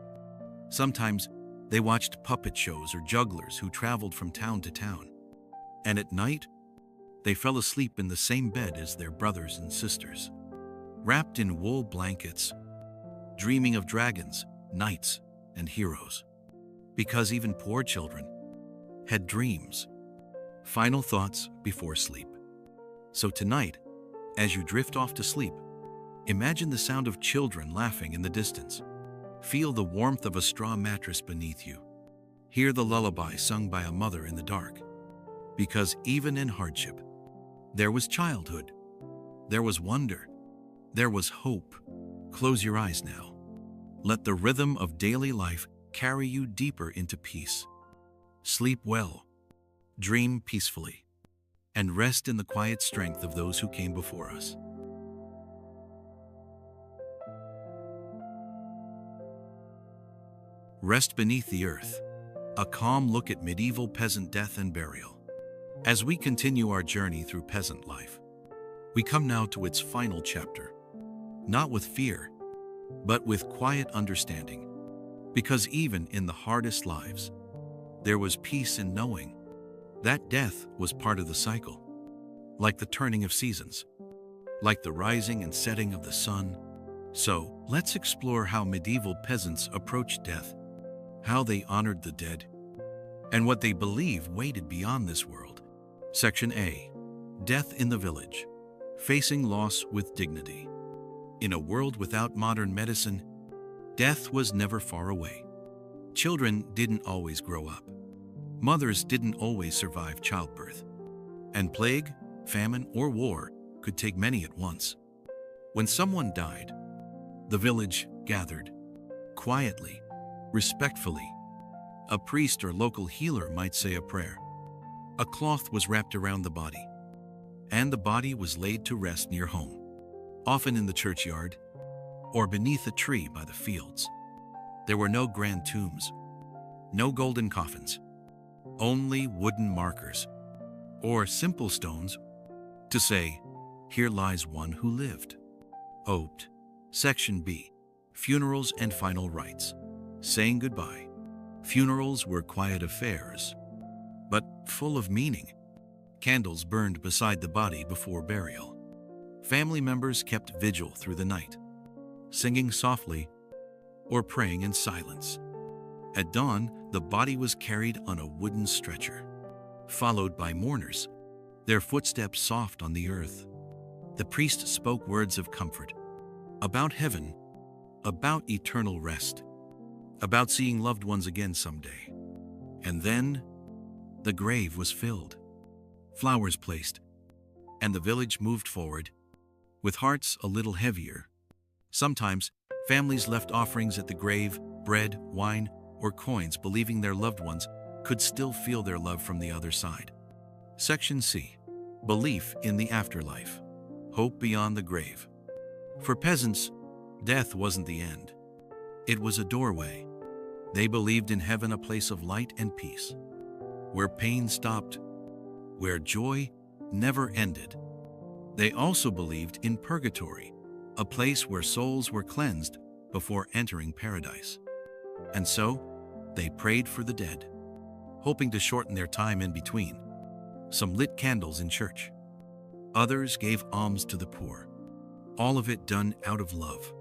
Sometimes, they watched puppet shows or jugglers who traveled from town to town. And at night, they fell asleep in the same bed as their brothers and sisters, wrapped in wool blankets, dreaming of dragons, knights, and heroes. Because even poor children had dreams. Final thoughts before sleep. So tonight, as you drift off to sleep, imagine the sound of children laughing in the distance. Feel the warmth of a straw mattress beneath you. Hear the lullaby sung by a mother in the dark. Because even in hardship, there was childhood. There was wonder. There was hope. Close your eyes now. Let the rhythm of daily life carry you deeper into peace. Sleep well, dream peacefully, and rest in the quiet strength of those who came before us. Rest beneath the earth. A calm look at medieval peasant death and burial. As we continue our journey through peasant life, we come now to its final chapter. Not with fear, but with quiet understanding. Because even in the hardest lives, there was peace in knowing that death was part of the cycle. Like the turning of seasons, like the rising and setting of the sun. So, let's explore how medieval peasants approached death, how they honored the dead, and what they believe waited beyond this world. Section A. Death in the village. Facing loss with dignity. In a world without modern medicine, death was never far away. Children didn't always grow up. Mothers didn't always survive childbirth. And plague, famine, or war could take many at once. When someone died, the village gathered, quietly, respectfully. A priest or local healer might say a prayer. A cloth was wrapped around the body, and the body was laid to rest near home, often in the churchyard or beneath a tree by the fields. There were no grand tombs, no golden coffins, only wooden markers or simple stones to say, "Here lies one who lived." Opt. Section B. Funerals and final rites. Saying goodbye. Funerals were quiet affairs, but full of meaning. Candles burned beside the body before burial. Family members kept vigil through the night, singing softly or praying in silence. At dawn, the body was carried on a wooden stretcher, followed by mourners, their footsteps soft on the earth. The priest spoke words of comfort about heaven, about eternal rest, about seeing loved ones again someday. And then, the grave was filled, flowers placed, and the village moved forward, with hearts a little heavier. Sometimes, families left offerings at the grave, bread, wine, or coins, believing their loved ones could still feel their love from the other side. Section C. Belief in the afterlife. Hope beyond the grave. For peasants, death wasn't the end. It was a doorway. They believed in heaven, a place of light and peace, where pain stopped, where joy never ended. They also believed in purgatory, a place where souls were cleansed before entering paradise. And so, they prayed for the dead, hoping to shorten their time in between. Some lit candles in church. Others gave alms to the poor, all of it done out of love.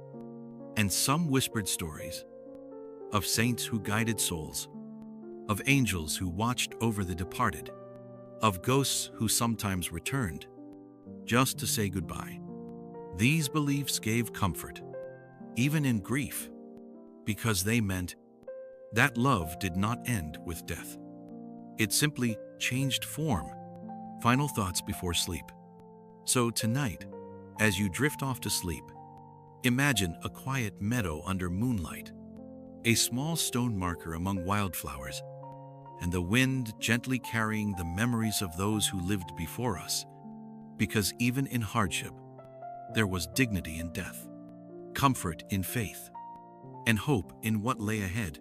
And some whispered stories of saints who guided souls, of angels who watched over the departed, of ghosts who sometimes returned just to say goodbye. These beliefs gave comfort, even in grief, because they meant that love did not end with death. It simply changed form. Final thoughts before sleep. So tonight, as you drift off to sleep, imagine a quiet meadow under moonlight, a small stone marker among wildflowers, and the wind gently carrying the memories of those who lived before us. Because even in hardship, there was dignity in death, comfort in faith, and hope in what lay ahead.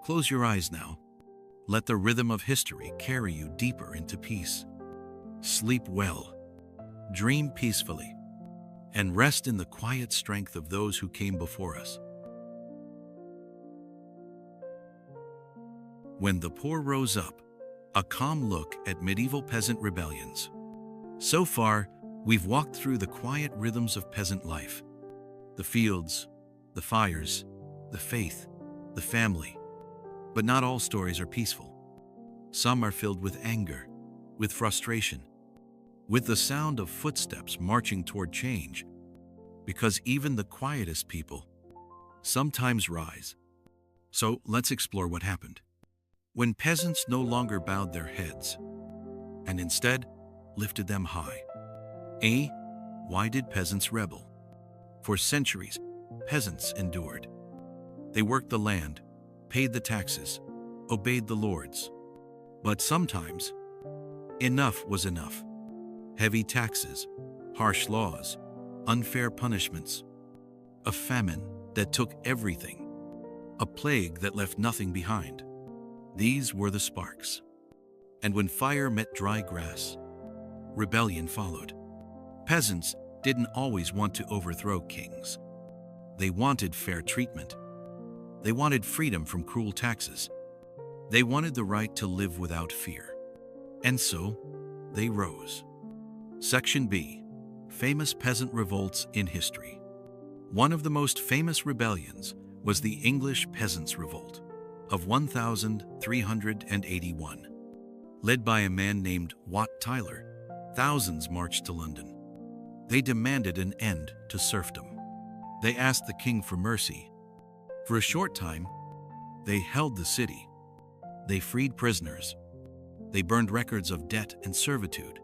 Close your eyes now. Let the rhythm of history carry you deeper into peace. Sleep well, dream peacefully, and rest in the quiet strength of those who came before us. When the poor rose up, a calm look at medieval peasant rebellions. So far, we've walked through the quiet rhythms of peasant life. The fields, the fires, the faith, the family. But not all stories are peaceful. Some are filled with anger, with frustration, with the sound of footsteps marching toward change, because even the quietest people sometimes rise. So let's explore what happened. When peasants no longer bowed their heads, and instead lifted them high. A. Why did peasants rebel? For centuries, peasants endured. They worked the land, paid the taxes, obeyed the lords. But sometimes, enough was enough. Heavy taxes, harsh laws, unfair punishments, a famine that took everything, a plague that left nothing behind. These were the sparks. And when fire met dry grass, rebellion followed. Peasants didn't always want to overthrow kings. They wanted fair treatment. They wanted freedom from cruel taxes. They wanted the right to live without fear. And so, they rose. Section B. Famous peasant revolts in history. One of the most famous rebellions was the English Peasants' Revolt of 1381. Led by a man named Wat Tyler, thousands marched to London. They demanded an end to serfdom. They asked the king for mercy. For a short time, they held the city. They freed prisoners. They burned records of debt and servitude.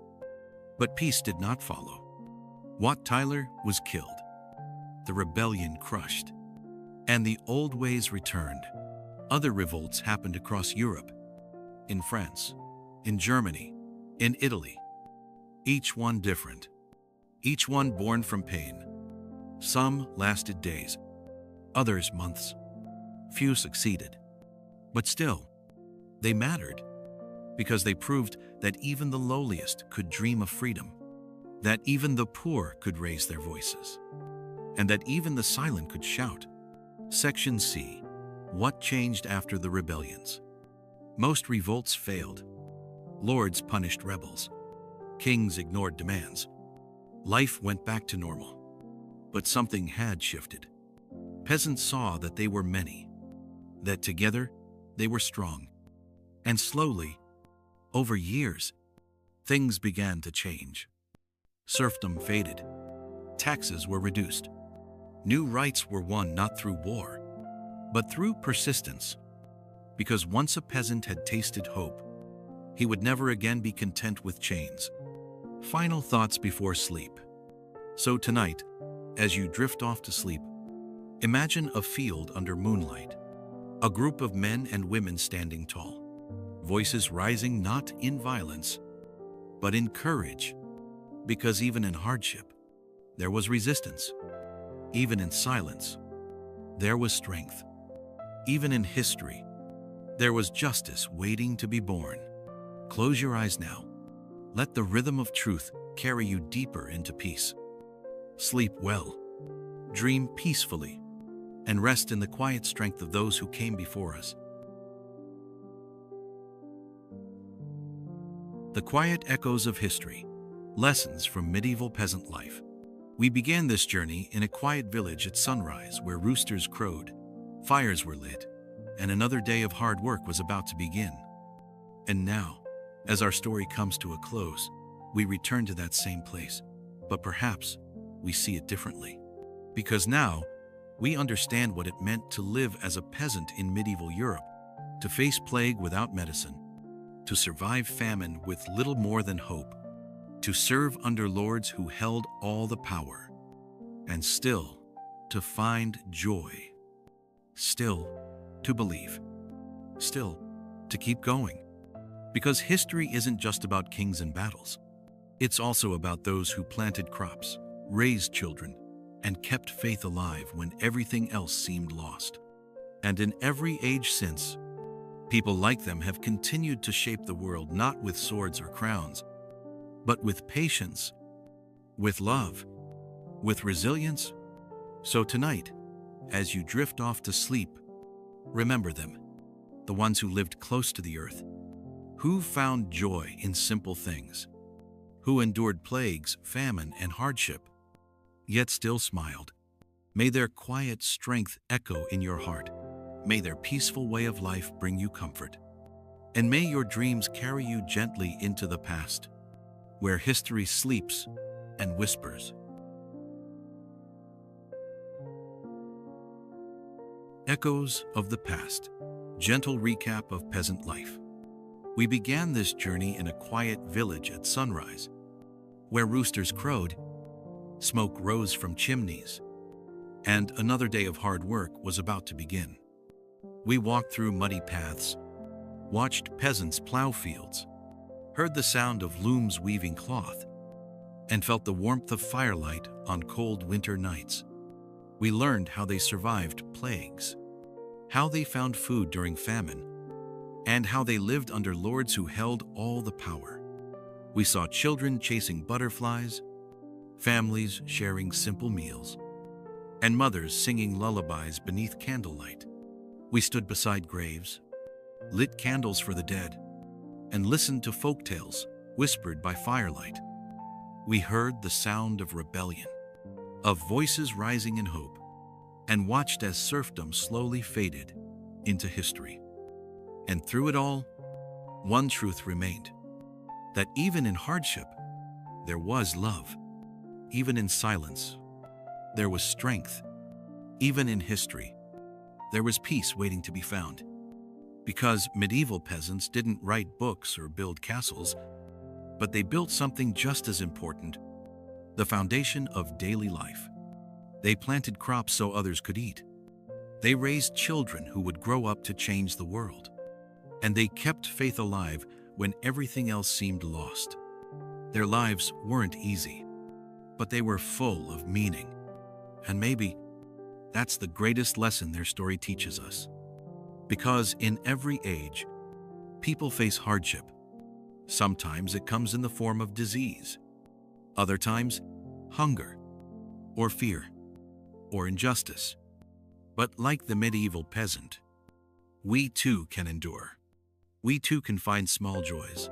But peace did not follow. Wat Tyler was killed. The rebellion crushed. And the old ways returned. Other revolts happened across Europe, in France, in Germany, in Italy. Each one different. Each one born from pain. Some lasted days, others months. Few succeeded. But still, they mattered, because they proved that even the lowliest could dream of freedom, that even the poor could raise their voices, and that even the silent could shout. Section C. What changed after the rebellions? Most revolts failed. Lords punished rebels. Kings ignored demands. Life went back to normal. But something had shifted. Peasants saw that they were many, that together they were strong. And slowly, over years, things began to change. Serfdom faded. Taxes were reduced. New rights were won not through war, but through persistence. Because once a peasant had tasted hope, he would never again be content with chains. Final thoughts before sleep. So tonight, as you drift off to sleep, imagine a field under moonlight, a group of men and women standing tall, voices rising not in violence, but in courage, because even in hardship, there was resistance. Even in silence, there was strength. Even in history, there was justice waiting to be born. Close your eyes now. Let the rhythm of truth carry you deeper into peace. Sleep well, dream peacefully, and rest in the quiet strength of those who came before us. The quiet echoes of history, lessons from medieval peasant life. We began this journey in a quiet village at sunrise where roosters crowed, fires were lit, and another day of hard work was about to begin. And now, as our story comes to a close, we return to that same place, but perhaps we see it differently. Because now, we understand what it meant to live as a peasant in medieval Europe, to face plague without medicine, to survive famine with little more than hope, to serve under lords who held all the power, and still to find joy, still to believe, still to keep going. Because history isn't just about kings and battles. It's also about those who planted crops, raised children, and kept faith alive when everything else seemed lost. And in every age since, people like them have continued to shape the world not with swords or crowns, but with patience, with love, with resilience. So tonight, as you drift off to sleep, remember them, the ones who lived close to the earth, who found joy in simple things, who endured plagues, famine, and hardship, yet still smiled. May their quiet strength echo in your heart. May their peaceful way of life bring you comfort. And may your dreams carry you gently into the past, where history sleeps and whispers. Echoes of the past. Gentle recap of peasant life. We began this journey in a quiet village at sunrise, where roosters crowed, smoke rose from chimneys, and another day of hard work was about to begin. We walked through muddy paths, watched peasants plow fields, heard the sound of looms weaving cloth, and felt the warmth of firelight on cold winter nights. We learned how they survived plagues, how they found food during famine, and how they lived under lords who held all the power. We saw children chasing butterflies, families sharing simple meals, and mothers singing lullabies beneath candlelight. We stood beside graves, lit candles for the dead, and listened to folk tales whispered by firelight. We heard the sound of rebellion, of voices rising in hope, and watched as serfdom slowly faded into history. And through it all, one truth remained, that even in hardship, there was love. Even in silence, there was strength. Even in history, there was peace waiting to be found. Because medieval peasants didn't write books or build castles, but they built something just as important, the foundation of daily life. They planted crops so others could eat. They raised children who would grow up to change the world. And they kept faith alive when everything else seemed lost. Their lives weren't easy, but they were full of meaning. And maybe that's the greatest lesson their story teaches us. Because in every age, people face hardship. Sometimes it comes in the form of disease. Other times, hunger, or fear, or injustice. But like the medieval peasant, we too can endure. We too can find small joys.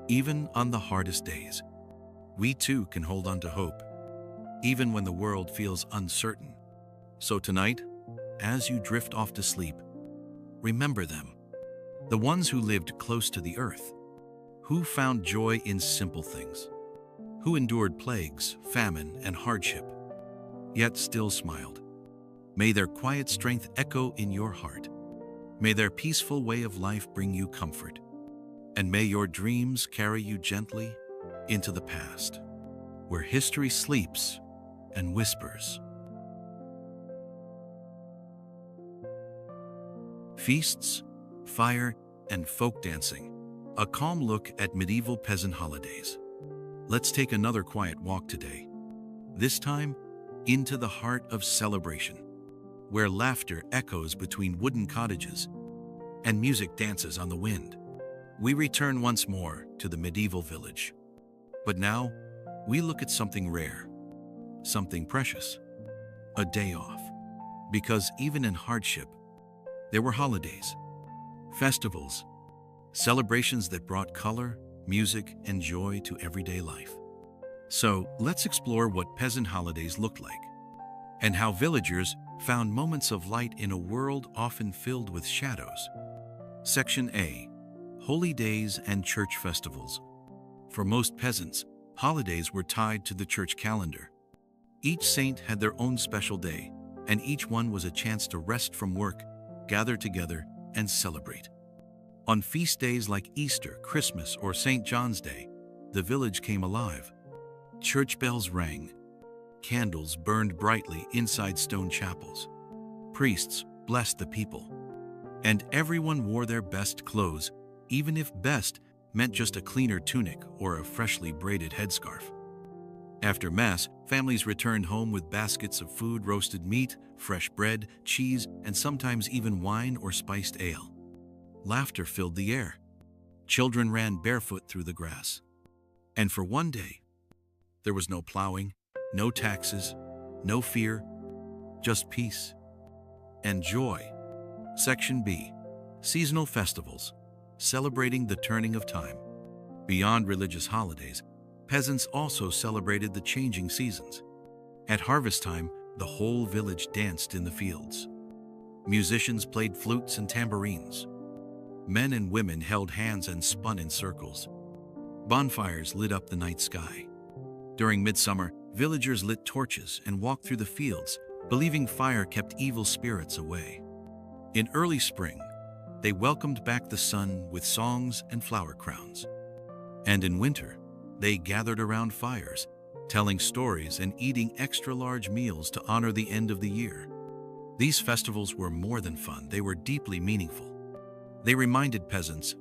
Even on the hardest days, we too can hold on to hope, even when the world feels uncertain. So tonight, as you drift off to sleep, remember them, the ones who lived close to the earth, who found joy in simple things, who endured plagues, famine, and hardship, yet still smiled. May their quiet strength echo in your heart. May their peaceful way of life bring you comfort. And may your dreams carry you gently into the past, where history sleeps and whispers. Feasts, fire, and folk dancing. A calm look at medieval peasant holidays. Let's take another quiet walk today. This time, into the heart of celebration, where laughter echoes between wooden cottages and music dances on the wind. We return once more to the medieval village. But now, we look at something rare, something precious, a day off. Because even in hardship, there were holidays, festivals, celebrations that brought color, music, and joy to everyday life. So let's explore what peasant holidays looked like, and how villagers found moments of light in a world often filled with shadows. Section A. Holy days and church festivals. For most peasants, holidays were tied to the church calendar. Each saint had their own special day, and each one was a chance to rest from work, gather together, and celebrate. On feast days like Easter, Christmas, or St. John's Day, the village came alive. Church bells rang. Candles burned brightly inside stone chapels. Priests blessed the people. And everyone wore their best clothes, even if best meant just a cleaner tunic or a freshly braided headscarf. After Mass, families returned home with baskets of food, roasted meat, fresh bread, cheese, and sometimes even wine or spiced ale. Laughter filled the air. Children ran barefoot through the grass. And for one day, there was no plowing, no taxes, no fear, just peace and joy. Section B. Seasonal festivals, celebrating the turning of time. Beyond religious holidays, peasants also celebrated the changing seasons. At harvest time, the whole village danced in the fields. Musicians played flutes and tambourines. Men and women held hands and spun in circles. Bonfires lit up the night sky. During midsummer, villagers lit torches and walked through the fields, believing fire kept evil spirits away. In early spring, they welcomed back the sun with songs and flower crowns. And in winter, they gathered around fires, telling stories and eating extra-large meals to honor the end of the year. These festivals were more than fun, they were deeply meaningful. They reminded peasants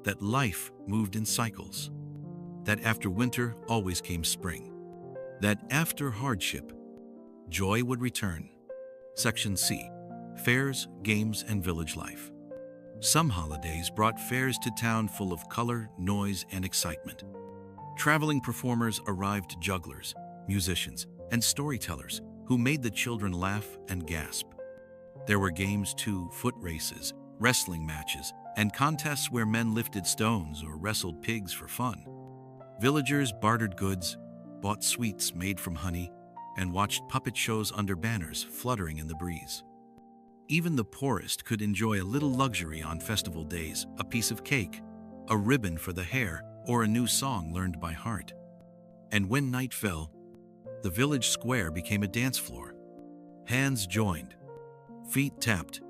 that life moved in cycles, that after winter always came spring, that after hardship, joy would return. Section C. Fairs, Games, and Village Life. Some holidays brought fairs to town full of color, noise, and excitement. Traveling performers arrived, jugglers, musicians, and storytellers who made the children laugh and gasp. There were games too, foot races, wrestling matches, and contests where men lifted stones or wrestled pigs for fun. Villagers bartered goods, bought sweets made from honey, and watched puppet shows under banners fluttering in the breeze. Even the poorest could enjoy a little luxury on festival days, a piece of cake, a ribbon for the hair, or a new song learned by heart. And when night fell, the village square became a dance floor. Hands joined, feet tapped,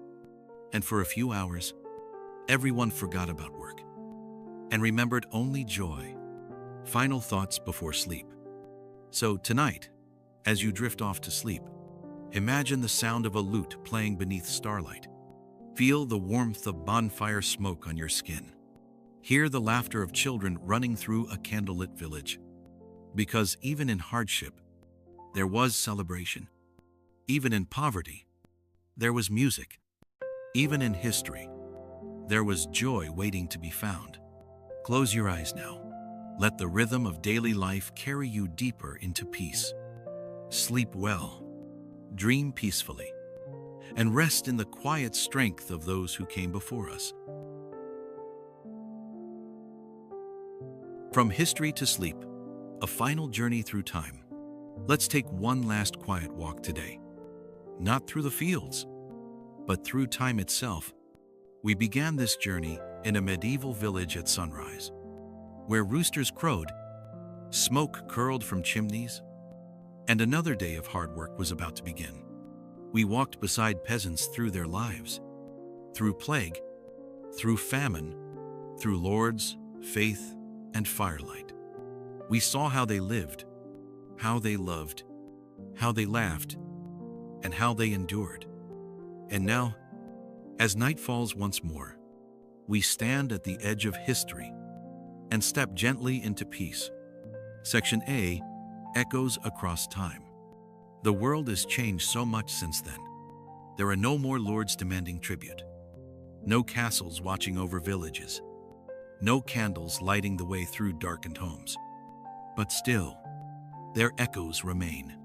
and for a few hours, everyone forgot about work and remembered only joy. Final thoughts before sleep. So tonight, as you drift off to sleep, imagine the sound of a lute playing beneath starlight. Feel the warmth of bonfire smoke on your skin. Hear the laughter of children running through a candlelit village. Because even in hardship, there was celebration. Even in poverty, there was music. Even in history, there was joy waiting to be found. Close your eyes now. Let the rhythm of daily life carry you deeper into peace. Sleep well, dream peacefully, and rest in the quiet strength of those who came before us. From history to sleep, a final journey through time. Let's take one last quiet walk today. Not through the fields, but through time itself. We began this journey in a medieval village at sunrise, where roosters crowed, smoke curled from chimneys, and another day of hard work was about to begin. We walked beside peasants through their lives, through plague, through famine, through lords, faith, and firelight. We saw how they lived, how they loved, how they laughed, and how they endured. And now, as night falls once more, we stand at the edge of history and step gently into peace. Section A. Echoes across time. The world has changed so much since then. There are no more lords demanding tribute, no castles watching over villages, no candles lighting the way through darkened homes. But still, their echoes remain.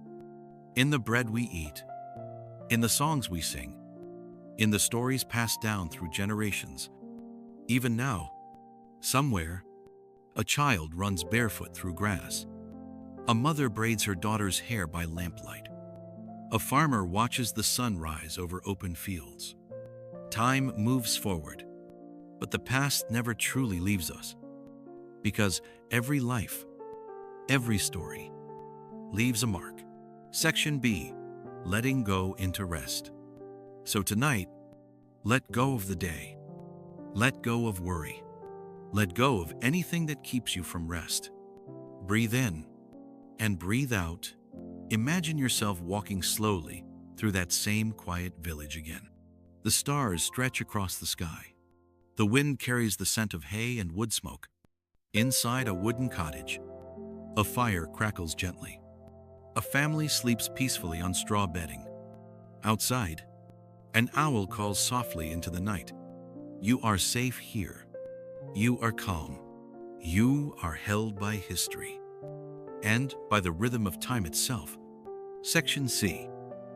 In the bread we eat, in the songs we sing, in the stories passed down through generations. Even now, somewhere, a child runs barefoot through grass. A mother braids her daughter's hair by lamplight. A farmer watches the sun rise over open fields. Time moves forward, but the past never truly leaves us. Because every life, every story, leaves a mark. Section B. Letting go into rest. So tonight, let go of the day. Let go of worry. Let go of anything that keeps you from rest. Breathe in and breathe out. Imagine yourself walking slowly through that same quiet village again. The stars stretch across the sky. The wind carries the scent of hay and wood smoke. Inside a wooden cottage, a fire crackles gently. A family sleeps peacefully on straw bedding. Outside, an owl calls softly into the night. You are safe here. You are calm. You are held by history and by the rhythm of time itself. Section C.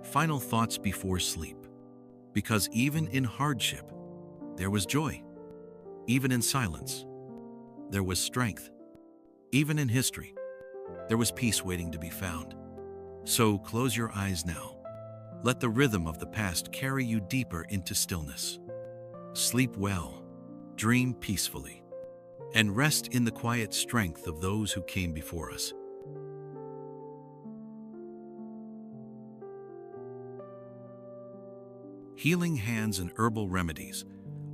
Final thoughts before sleep. Because even in hardship, there was joy. Even in silence, there was strength. Even in history, there was peace waiting to be found. So close your eyes now. Let the rhythm of the past carry you deeper into stillness. Sleep well, dream peacefully, and rest in the quiet strength of those who came before us. Healing hands and herbal remedies,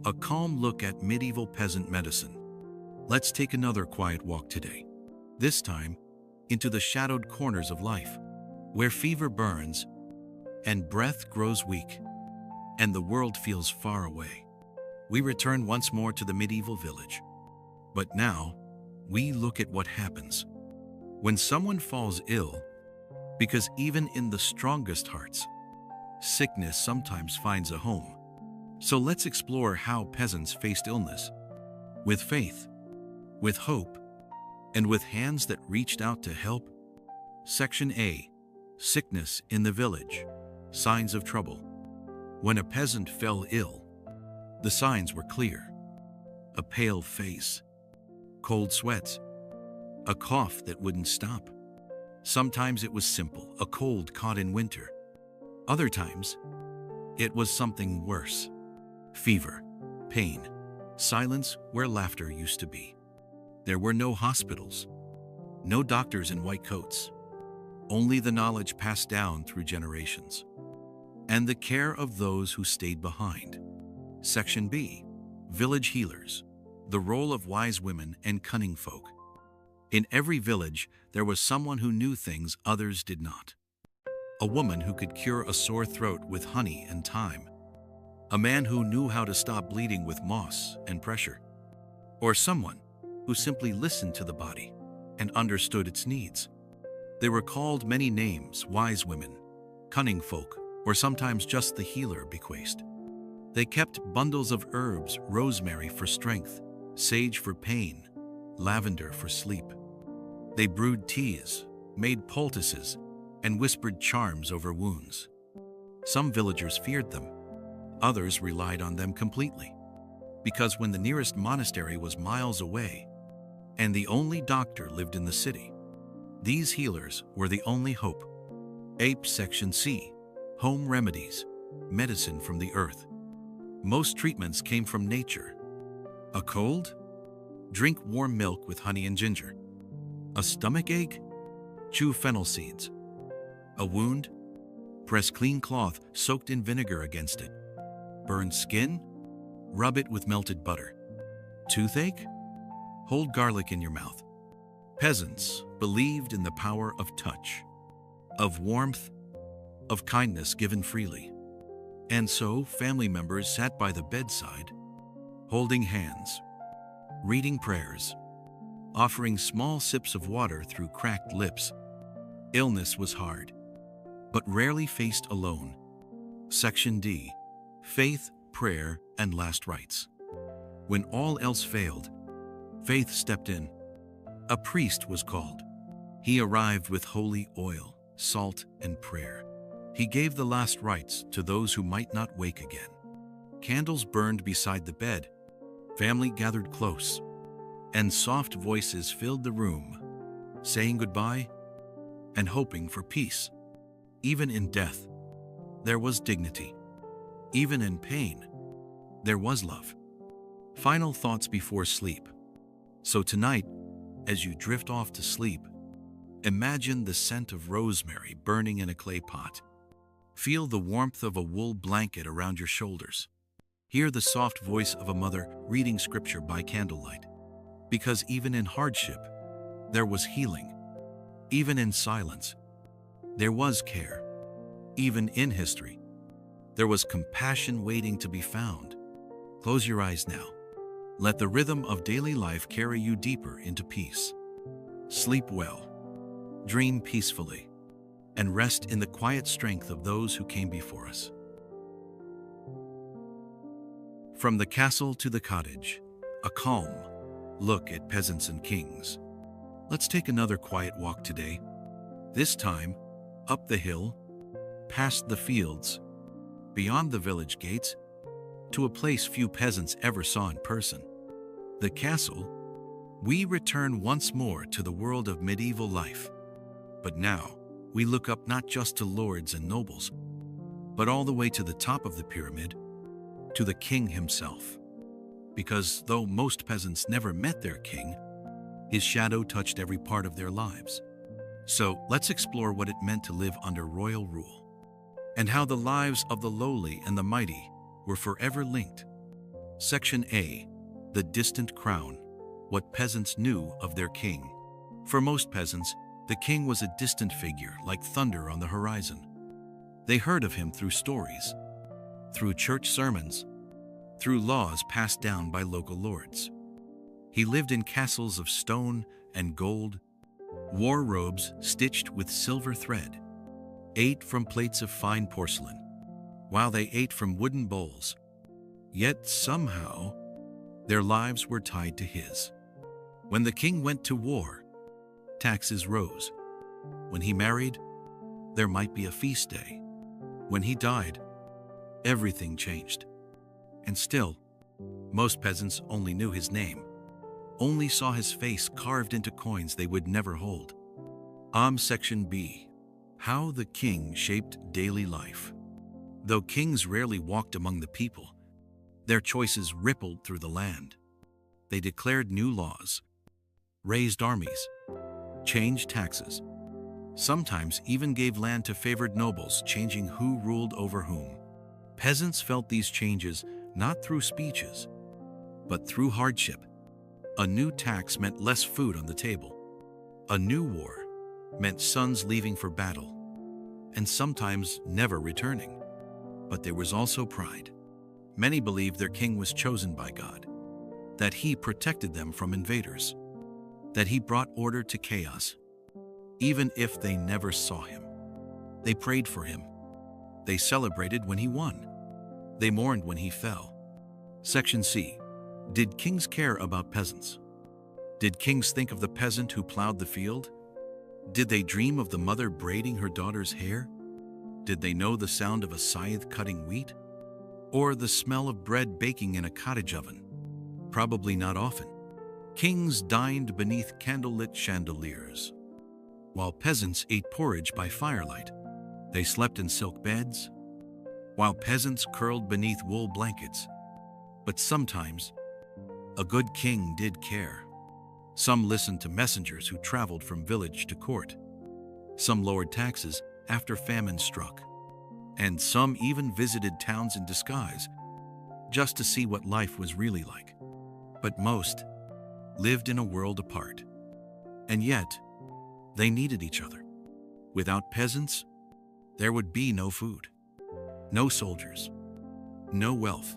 a calm look at medieval peasant medicine. Let's take another quiet walk today, this time into the shadowed corners of life, where fever burns and breath grows weak, and the world feels far away. We return once more to the medieval village, but now we look at what happens when someone falls ill, because even in the strongest hearts, sickness sometimes finds a home. So let's explore how peasants faced illness with faith, with hope, and with hands that reached out to help. Section A. Sickness in the village. Signs of trouble. When a peasant fell ill, the signs were clear. A pale face, cold sweats, a cough that wouldn't stop. Sometimes it was simple, a cold caught in winter. Other times, it was something worse. Fever, pain, silence where laughter used to be. There were no hospitals, no doctors in white coats, only the knowledge passed down through generations, and the care of those who stayed behind. Section B. Village healers. The role of wise women and cunning folk. In every village, there was someone who knew things others did not. A woman who could cure a sore throat with honey and thyme. A man who knew how to stop bleeding with moss and pressure. Or someone who simply listened to the body and understood its needs. They were called many names: wise women, cunning folk, or sometimes just the healer bequeathed. They kept bundles of herbs: rosemary for strength, sage for pain, lavender for sleep. They brewed teas, made poultices, and whispered charms over wounds. Some villagers feared them. Others relied on them completely, because when the nearest monastery was miles away and the only doctor lived in the city, these healers were the only hope. Ape. Section C. Home remedies. Medicine from the earth. Most treatments came from nature. A cold? Drink warm milk with honey and ginger. A stomach ache? Chew fennel seeds. A wound? Press clean cloth soaked in vinegar against it. Burned skin? Rub it with melted butter. Toothache? Hold garlic in your mouth. Peasants believed in the power of touch, of warmth, of kindness given freely. And so family members sat by the bedside, holding hands, reading prayers, offering small sips of water through cracked lips. Illness was hard, but rarely faced alone. Section D. Faith, prayer, and last rites. When all else failed, faith stepped in. A priest was called. He arrived with holy oil, salt, and prayer. He gave the last rites to those who might not wake again. Candles burned beside the bed. Family gathered close, and soft voices filled the room, saying goodbye and hoping for peace. Even in death, there was dignity. Even in pain, there was love. Final thoughts before sleep. So tonight, as you drift off to sleep, imagine the scent of rosemary burning in a clay pot. Feel the warmth of a wool blanket around your shoulders. Hear the soft voice of a mother reading scripture by candlelight. Because even in hardship, there was healing. Even in silence, there was care. Even in history, there was compassion waiting to be found. Close your eyes now. Let the rhythm of daily life carry you deeper into peace. Sleep well, dream peacefully, and rest in the quiet strength of those who came before us. From the castle to the cottage, a calm look at peasants and kings. Let's take another quiet walk today. This time, up the hill, past the fields, beyond the village gates, to a place few peasants ever saw in person. The castle. We return once more to the world of medieval life. But now, we look up not just to lords and nobles, but all the way to the top of the pyramid, to the king himself. because though most peasants never met their king, his shadow touched every part of their lives. So let's explore what it meant to live under royal rule, and how the lives of the lowly and the mighty were forever linked. Section A. The distant crown. What peasants knew of their king. For most peasants, the king was a distant figure like thunder on the horizon. They heard of him through stories, through church sermons, through laws passed down by local lords. He lived in castles of stone and gold, wore robes stitched with silver thread, ate from plates of fine porcelain, while they ate from wooden bowls. Yet somehow, their lives were tied to his. When the king went to war, taxes rose. When he married, there might be a feast day. When he died, everything changed. And still, most peasants only knew his name, only saw his face carved into coins they would never hold. Section B. How the king shaped daily life. Though kings rarely walked among the people, their choices rippled through the land. They declared new laws, raised armies, changed taxes, sometimes even gave land to favored nobles, changing who ruled over whom. Peasants felt these changes not through speeches, but through hardship. A new tax meant less food on the table. A new war meant sons leaving for battle, and sometimes never returning. But there was also pride. Many believed their king was chosen by God, that he protected them from invaders, that he brought order to chaos, even if they never saw him. They prayed for him. They celebrated when he won. They mourned when he fell. Section C. Did kings care about peasants? Did kings think of the peasant who plowed the field? Did they dream of the mother braiding her daughter's hair? Did they know the sound of a scythe cutting wheat? Or the smell of bread baking in a cottage oven? Probably not often. Kings dined beneath candlelit chandeliers, while peasants ate porridge by firelight. They slept in silk beds, while peasants curled beneath wool blankets. But sometimes, a good king did care. Some listened to messengers who traveled from village to court. Some lowered taxes after famine struck. And some even visited towns in disguise, just to see what life was really like. But most lived in a world apart. And yet, they needed each other. Without peasants, there would be no food, no soldiers, no wealth.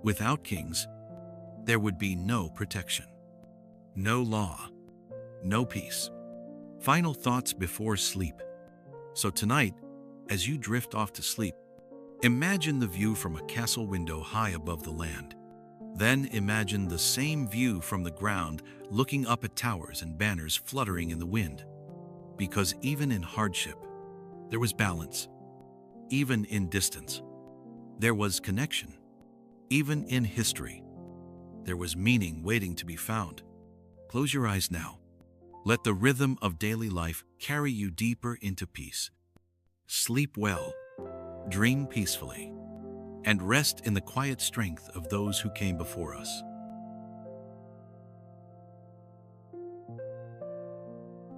Without kings, there would be no protection, no law, no peace. Final thoughts before sleep. So tonight, as you drift off to sleep, imagine the view from a castle window high above the land. Then imagine the same view from the ground, looking up at towers and banners fluttering in the wind. Because even in hardship, there was balance. Even in distance, there was connection. Even in history, there was meaning waiting to be found. Close your eyes now. Let the rhythm of daily life carry you deeper into peace. Sleep well, dream peacefully, and rest in the quiet strength of those who came before us.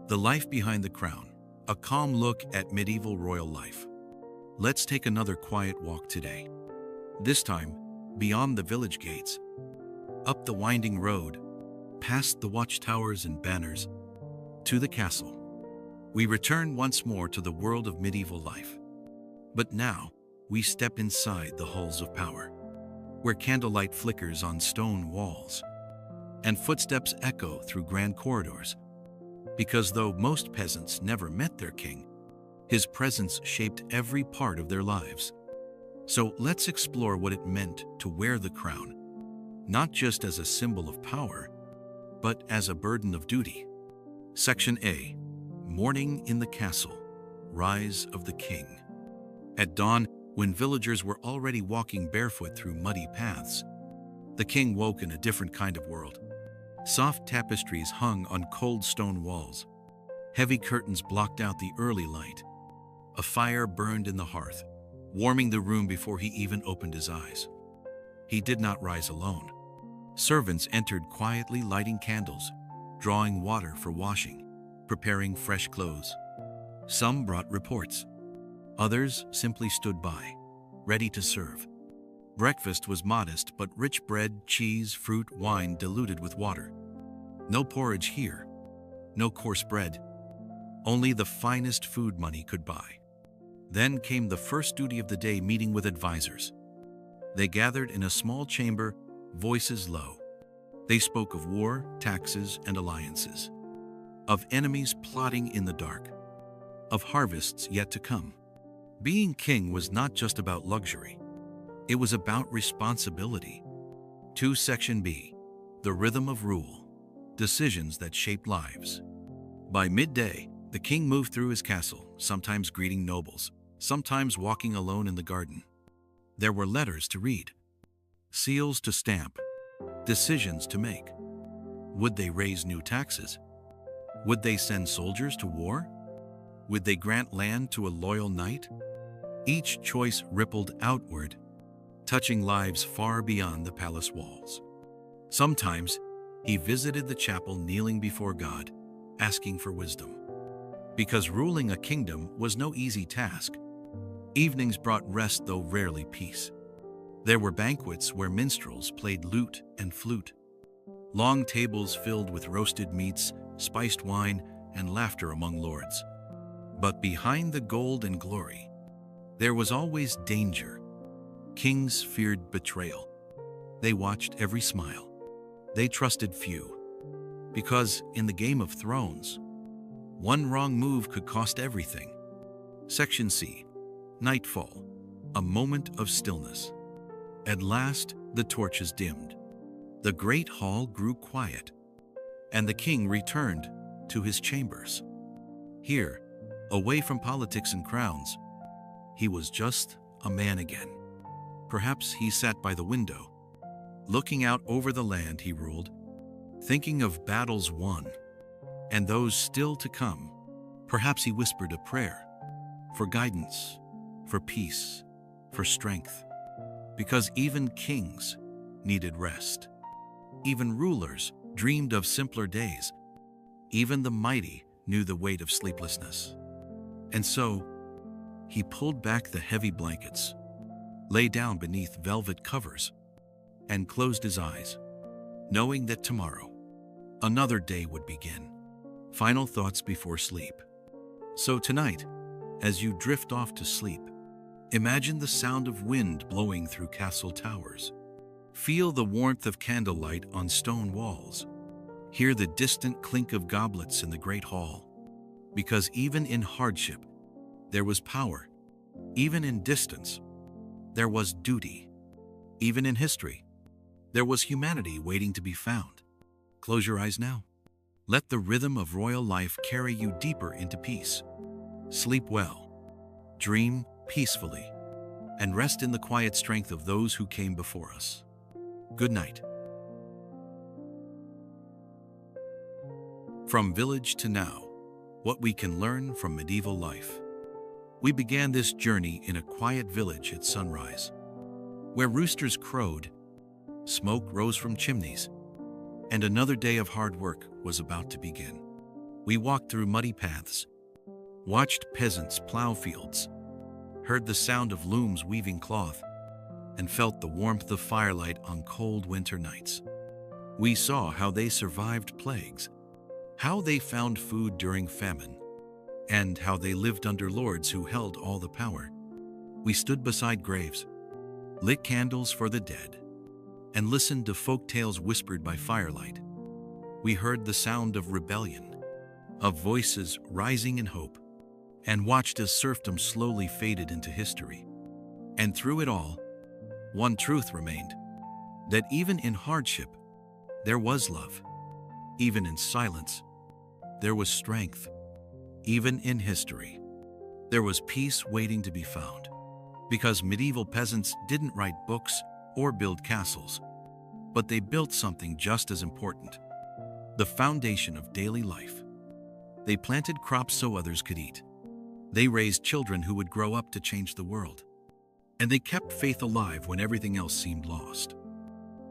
The life behind the crown, a calm look at medieval royal life. Let's take another quiet walk today. This time, beyond the village gates, up the winding road, past the watchtowers and banners, to the castle. We return once more to the world of medieval life. But now, we step inside the halls of power, where candlelight flickers on stone walls, and footsteps echo through grand corridors. Because though most peasants never met their king, his presence shaped every part of their lives. So let's explore what it meant to wear the crown, not just as a symbol of power, but as a burden of duty. Section A. Morning in the castle. Rise of the king. At dawn, when villagers were already walking barefoot through muddy paths, the king woke in a different kind of world. Soft tapestries hung on cold stone walls. Heavy curtains blocked out the early light. A fire burned in the hearth, warming the room before he even opened his eyes. He did not rise alone. Servants entered quietly, lighting candles, drawing water for washing, preparing fresh clothes. Some brought reports. Others simply stood by, ready to serve. Breakfast was modest, but rich bread, cheese, fruit, wine diluted with water. No porridge here, no coarse bread, only the finest food money could buy. Then came the first duty of the day, meeting with advisors. They gathered in a small chamber, voices low. They spoke of war, taxes, and alliances, of enemies plotting in the dark, of harvests yet to come. Being king was not just about luxury. It was about responsibility. 2 Section B. The rhythm of rule. Decisions that shape lives. By midday, the king moved through his castle, sometimes greeting nobles, sometimes walking alone in the garden. There were letters to read, seals to stamp, decisions to make. Would they raise new taxes? Would they send soldiers to war? Would they grant land to a loyal knight? Each choice rippled outward, touching lives far beyond the palace walls. Sometimes he visited the chapel, kneeling before God, asking for wisdom. Because ruling a kingdom was no easy task. Evenings brought rest, though rarely peace. There were banquets where minstrels played lute and flute, long tables filled with roasted meats, spiced wine, and laughter among lords. But behind the gold and glory, there was always danger. Kings feared betrayal. They watched every smile. They trusted few. Because in the Game of Thrones, one wrong move could cost everything. Section C. Nightfall. A moment of stillness. At last, the torches dimmed. The great hall grew quiet, and the king returned to his chambers. Here, away from politics and crowns, he was just a man again. Perhaps he sat by the window, looking out over the land he ruled, thinking of battles won and those still to come. Perhaps he whispered a prayer for guidance, for peace, for strength. Because even kings needed rest. Even rulers dreamed of simpler days. Even the mighty knew the weight of sleeplessness. And so, he pulled back the heavy blankets, lay down beneath velvet covers, and closed his eyes, knowing that tomorrow, another day would begin. Final thoughts before sleep. So tonight, as you drift off to sleep, imagine the sound of wind blowing through castle towers. Feel the warmth of candlelight on stone walls. Hear the distant clink of goblets in the great hall. Because even in hardship, there was power. Even in distance, there was duty. Even in history, there was humanity waiting to be found. Close your eyes now. Let the rhythm of royal life carry you deeper into peace. Sleep well, dream peacefully, and rest in the quiet strength of those who came before us. Good night. From village to now, what we can learn from medieval life. We began this journey in a quiet village at sunrise, where roosters crowed, smoke rose from chimneys, and another day of hard work was about to begin. We walked through muddy paths, watched peasants plow fields, heard the sound of looms weaving cloth, and felt the warmth of firelight on cold winter nights. We saw how they survived plagues, how they found food during famine, and how they lived under lords who held all the power. We stood beside graves, lit candles for the dead, and listened to folk tales whispered by firelight. We heard the sound of rebellion, of voices rising in hope, and watched as serfdom slowly faded into history. And through it all, one truth remained, that even in hardship, there was love. Even in silence, there was strength. Even in history, there was peace waiting to be found. Because medieval peasants didn't write books or build castles, but they built something just as important, the foundation of daily life. They planted crops so others could eat. They raised children who would grow up to change the world. And they kept faith alive when everything else seemed lost.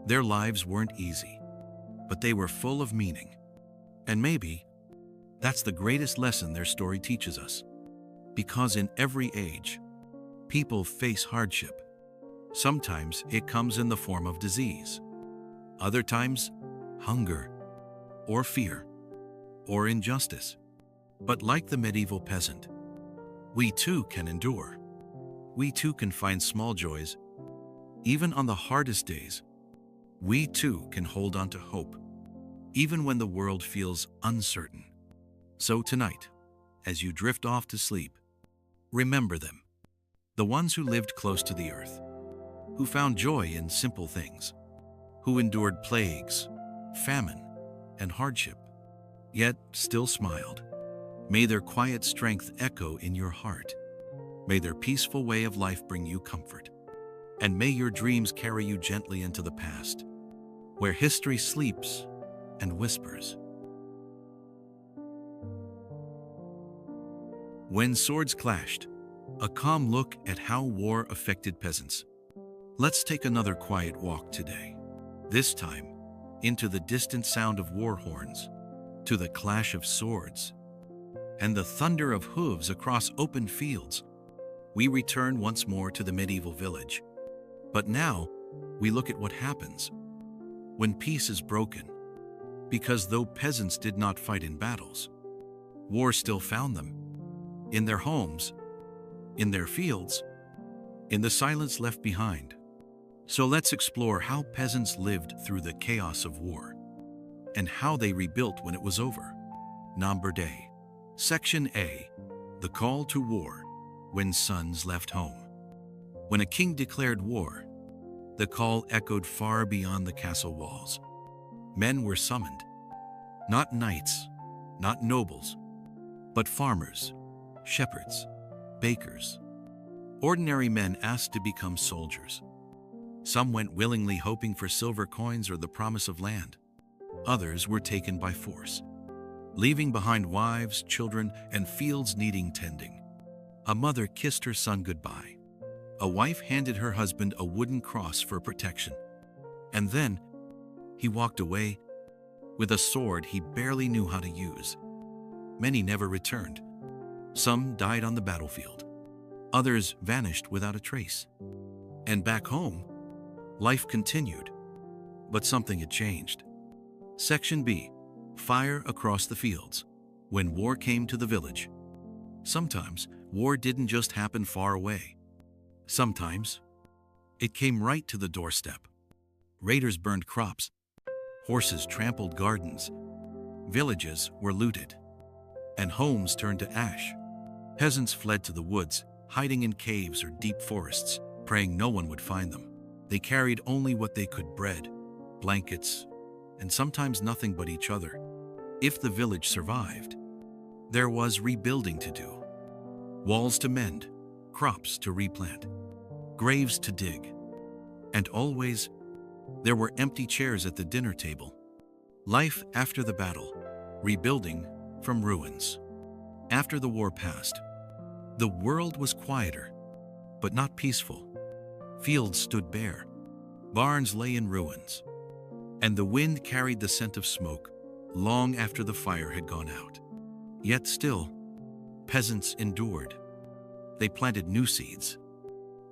Their lives weren't easy, but they were full of meaning. And maybe that's the greatest lesson their story teaches us. Because in every age, people face hardship. Sometimes it comes in the form of disease. Other times, hunger, or fear, or injustice. But like the medieval peasant, we too can endure. We too can find small joys. Even on the hardest days, we too can hold on to hope, even when the world feels uncertain. So tonight, as you drift off to sleep, remember them. The ones who lived close to the earth, who found joy in simple things, who endured plagues, famine, and hardship, yet still smiled. May their quiet strength echo in your heart. May their peaceful way of life bring you comfort. And may your dreams carry you gently into the past, where history sleeps and whispers. When swords clashed, a calm look at how war affected peasants. Let's take another quiet walk today. This time, into the distant sound of war horns, to the clash of swords, and the thunder of hooves across open fields. We return once more to the medieval village. But now, we look at what happens when peace is broken. Because though peasants did not fight in battles, war still found them. In their homes, in their fields, in the silence left behind. So let's explore how peasants lived through the chaos of war, and how they rebuilt when it was over. Number Day. Section A. The Call to War, when sons left home. When a king declared war, the call echoed far beyond the castle walls. Men were summoned, not knights, not nobles, but farmers, shepherds, bakers. Ordinary men asked to become soldiers. Some went willingly, hoping for silver coins or the promise of land. Others were taken by force, leaving behind wives, children, and fields needing tending. A mother kissed her son goodbye. A wife handed her husband a wooden cross for protection. And then he walked away with a sword he barely knew how to use. Many never returned. Some died on the battlefield. Others vanished without a trace. And back home, life continued. But something had changed. Section B. Fire across the fields. When war came to the village. Sometimes war didn't just happen far away. Sometimes it came right to the doorstep. Raiders burned crops. Horses trampled gardens. Villages were looted. And homes turned to ash. Peasants fled to the woods, hiding in caves or deep forests, praying no one would find them. They carried only what they could: bread, blankets, and sometimes nothing but each other. If the village survived, there was rebuilding to do. Walls to mend, crops to replant, graves to dig. And always, there were empty chairs at the dinner table. Life after the battle, rebuilding from ruins. After the war passed, the world was quieter, but not peaceful. Fields stood bare, barns lay in ruins, and the wind carried the scent of smoke long after the fire had gone out. Yet still, peasants endured. They planted new seeds,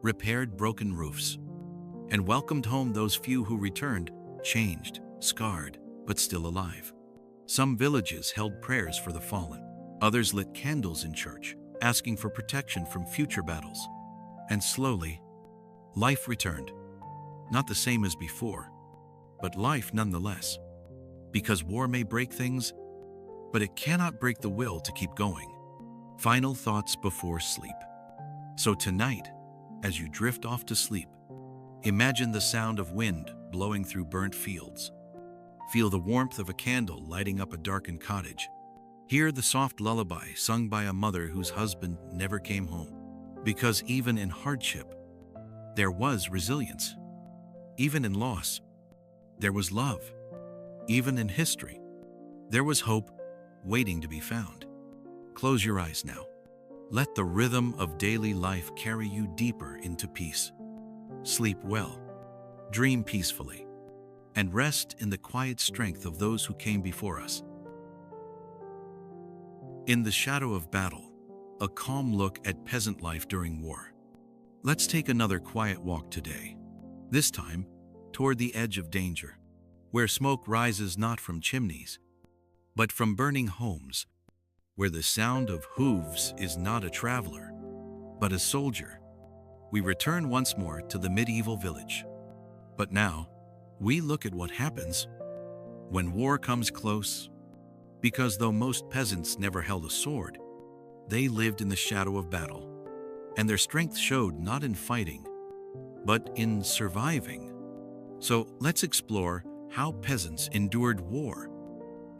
repaired broken roofs, and welcomed home those few who returned, changed, scarred, but still alive. Some villages held prayers for the fallen. Others lit candles in church, asking for protection from future battles. And slowly, life returned. Not the same as before, but life nonetheless. Because war may break things, but it cannot break the will to keep going. Final thoughts before sleep. So tonight, as you drift off to sleep, imagine the sound of wind blowing through burnt fields. Feel the warmth of a candle lighting up a darkened cottage. Hear the soft lullaby sung by a mother whose husband never came home. Because even in hardship, there was resilience. Even in loss, there was love. Even in history, there was hope waiting to be found. Close your eyes now. Let the rhythm of daily life carry you deeper into peace. Sleep well. Dream peacefully. and rest in the quiet strength of those who came before us. In the shadow of battle, a calm look at peasant life during war. Let's take another quiet walk today, this time toward the edge of danger, where smoke rises not from chimneys, but from burning homes, where the sound of hooves is not a traveler, but a soldier. We return once more to the medieval village. But now, we look at what happens when war comes close, because though most peasants never held a sword, they lived in the shadow of battle, and their strength showed not in fighting, but in surviving. So let's explore how peasants endured war,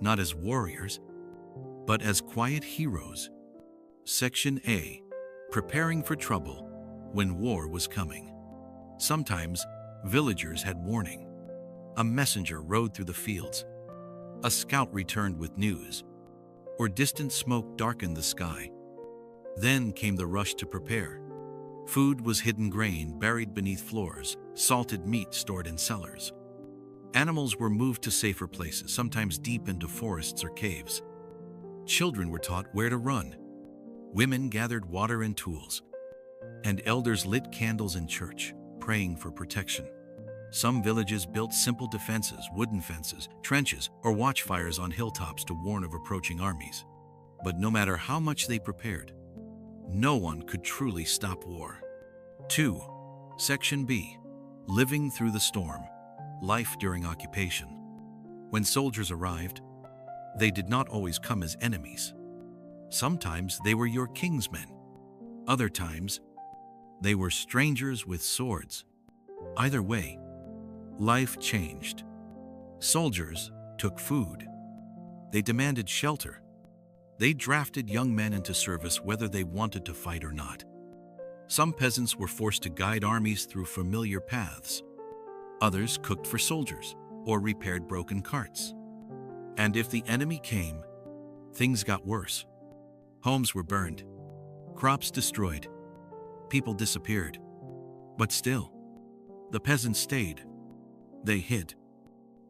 not as warriors, but as quiet heroes. Section A. Preparing for trouble when war was coming. Sometimes villagers had warning. A messenger rode through the fields. A scout returned with news, or distant smoke darkened the sky. Then came the rush to prepare. Food was hidden grain buried beneath floors, salted meat stored in cellars. Animals were moved to safer places, sometimes deep into forests or caves. Children were taught where to run. Women gathered water and tools, and elders lit candles in church, praying for protection. Some villages built simple defenses, wooden fences, trenches, or watchfires on hilltops to warn of approaching armies. But no matter how much they prepared, no one could truly stop war. 2. Section B. Living through the storm. Life during occupation. When soldiers arrived, they did not always come as enemies. Sometimes they were your king's men. Other times, they were strangers with swords. Either way, life changed. Soldiers took food. They demanded shelter. They drafted young men into service whether they wanted to fight or not. Some peasants were forced to guide armies through familiar paths. Others cooked for soldiers or repaired broken carts. And if the enemy came, things got worse. Homes were burned, crops destroyed, people disappeared. But still, the peasants stayed. They hid.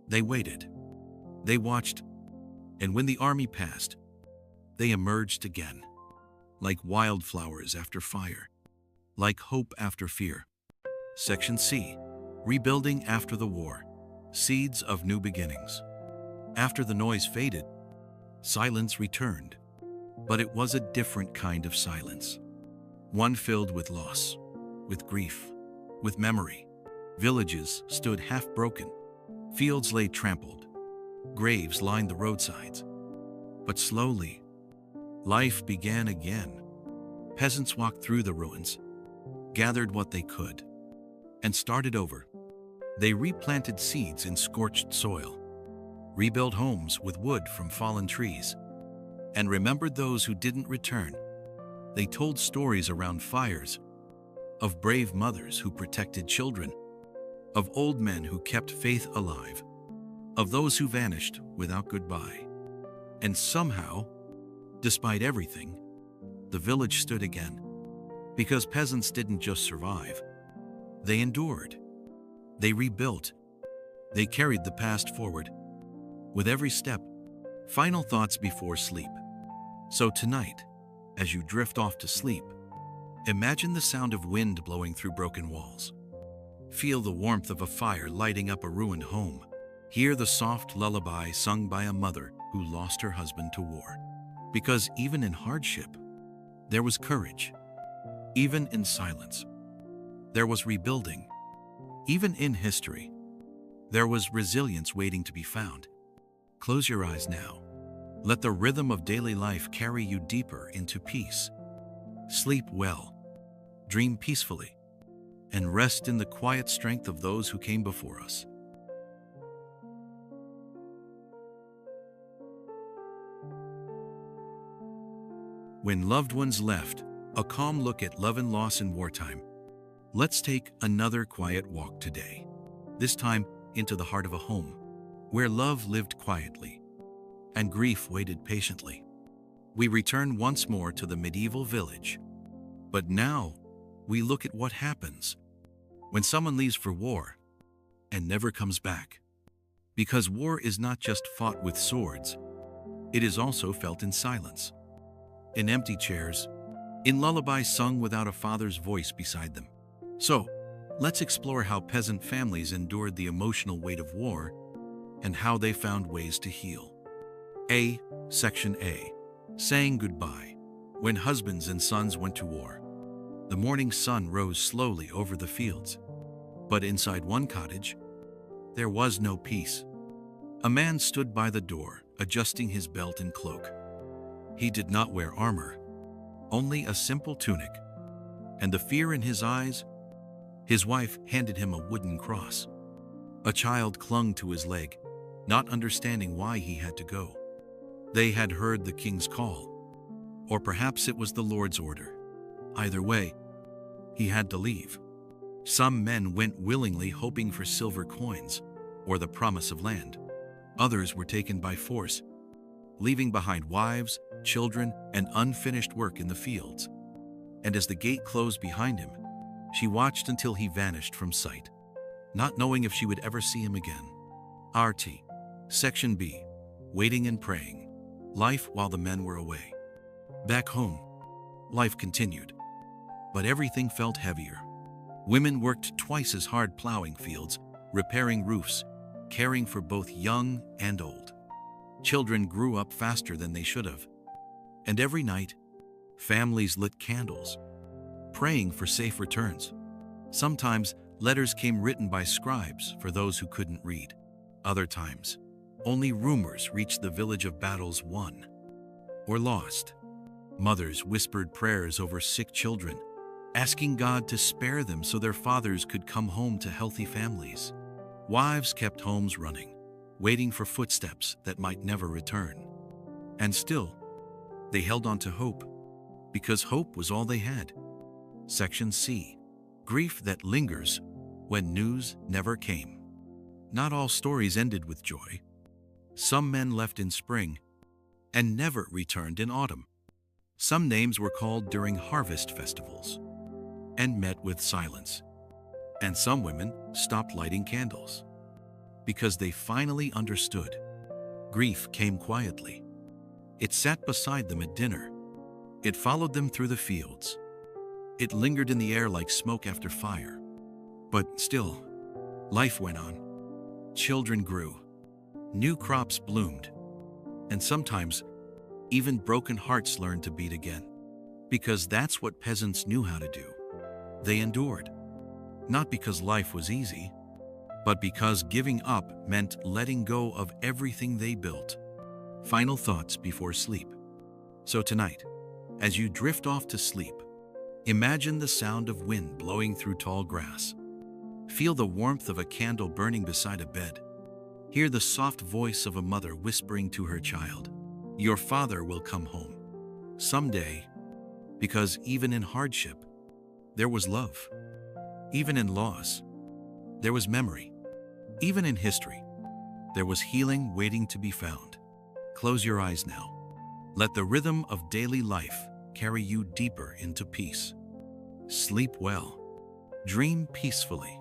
They waited. They watched. And when the army passed, they emerged again, like wildflowers after fire, like hope after fear. Section C. Rebuilding after the war. Seeds of new beginnings. After the noise faded, silence returned. But it was a different kind of silence. One filled with loss, with grief, with memory. Villages stood half-broken. Fields lay trampled. Graves lined the roadsides. But slowly, life began again. Peasants walked through the ruins, gathered what they could, and started over. They replanted seeds in scorched soil, rebuilt homes with wood from fallen trees, and remembered those who didn't return. They told stories around fires, of brave mothers who protected children, of old men who kept faith alive, of those who vanished without goodbye. And somehow, despite everything, the village stood again. Because peasants didn't just survive, they endured. They rebuilt. They carried the past forward. With every step, final thoughts before sleep. So tonight, as you drift off to sleep, imagine the sound of wind blowing through broken walls. Feel the warmth of a fire lighting up a ruined home. Hear the soft lullaby sung by a mother who lost her husband to war. Because even in hardship, there was courage. Even in silence, there was rebuilding. Even in history, there was resilience waiting to be found. Close your eyes now. Let the rhythm of daily life carry you deeper into peace. Sleep well, dream peacefully, and rest in the quiet strength of those who came before us. When loved ones left, a calm look at love and loss in wartime. Let's take another quiet walk today, this time into the heart of a home, where love lived quietly and grief waited patiently. We return once more to the medieval village, but now we look at what happens when someone leaves for war and never comes back. Because war is not just fought with swords, it is also felt in silence, in empty chairs, in lullabies sung without a father's voice beside them. So, let's explore how peasant families endured the emotional weight of war and how they found ways to heal. Section A. Saying goodbye. When husbands and sons went to war, the morning sun rose slowly over the fields. But inside one cottage, there was no peace. A man stood by the door, adjusting his belt and cloak. He did not wear armor, only a simple tunic, and the fear in his eyes. His wife handed him a wooden cross. A child clung to his leg, not understanding why he had to go. They had heard the king's call, or perhaps it was the Lord's order. Either way, he had to leave. Some men went willingly, hoping for silver coins or the promise of land. Others were taken by force, leaving behind wives, children, and unfinished work in the fields. And as the gate closed behind him, she watched until he vanished from sight, not knowing if she would ever see him again. Section B. Waiting and praying. Life while the men were away. Back home, life continued, but everything felt heavier. Women worked twice as hard plowing fields, repairing roofs, caring for both young and old. Children grew up faster than they should have. And every night, families lit candles, praying for safe returns. Sometimes, letters came written by scribes for those who couldn't read. Other times, only rumors reached the village of battles won or lost. Mothers whispered prayers over sick children, asking God to spare them so their fathers could come home to healthy families. Wives kept homes running, waiting for footsteps that might never return. And still, they held on to hope, because hope was all they had. Section C. Grief that lingers when news never came. Not all stories ended with joy. Some men left in spring and never returned in autumn. Some names were called during harvest festivals and met with silence. And some women stopped lighting candles because they finally understood. Grief came quietly. It sat beside them at dinner. It followed them through the fields. It lingered in the air like smoke after fire. But still, life went on. Children grew. New crops bloomed. And sometimes, even broken hearts learned to beat again. Because that's what peasants knew how to do. They endured. Not because life was easy, but because giving up meant letting go of everything they built. Final thoughts before sleep. So tonight, as you drift off to sleep, imagine the sound of wind blowing through tall grass. Feel the warmth of a candle burning beside a bed. Hear the soft voice of a mother whispering to her child, "Your father will come home someday," because even in hardship, there was love. Even in loss, there was memory. Even in history, there was healing waiting to be found. Close your eyes now. Let the rhythm of daily life carry you deeper into peace. Sleep well, dream peacefully,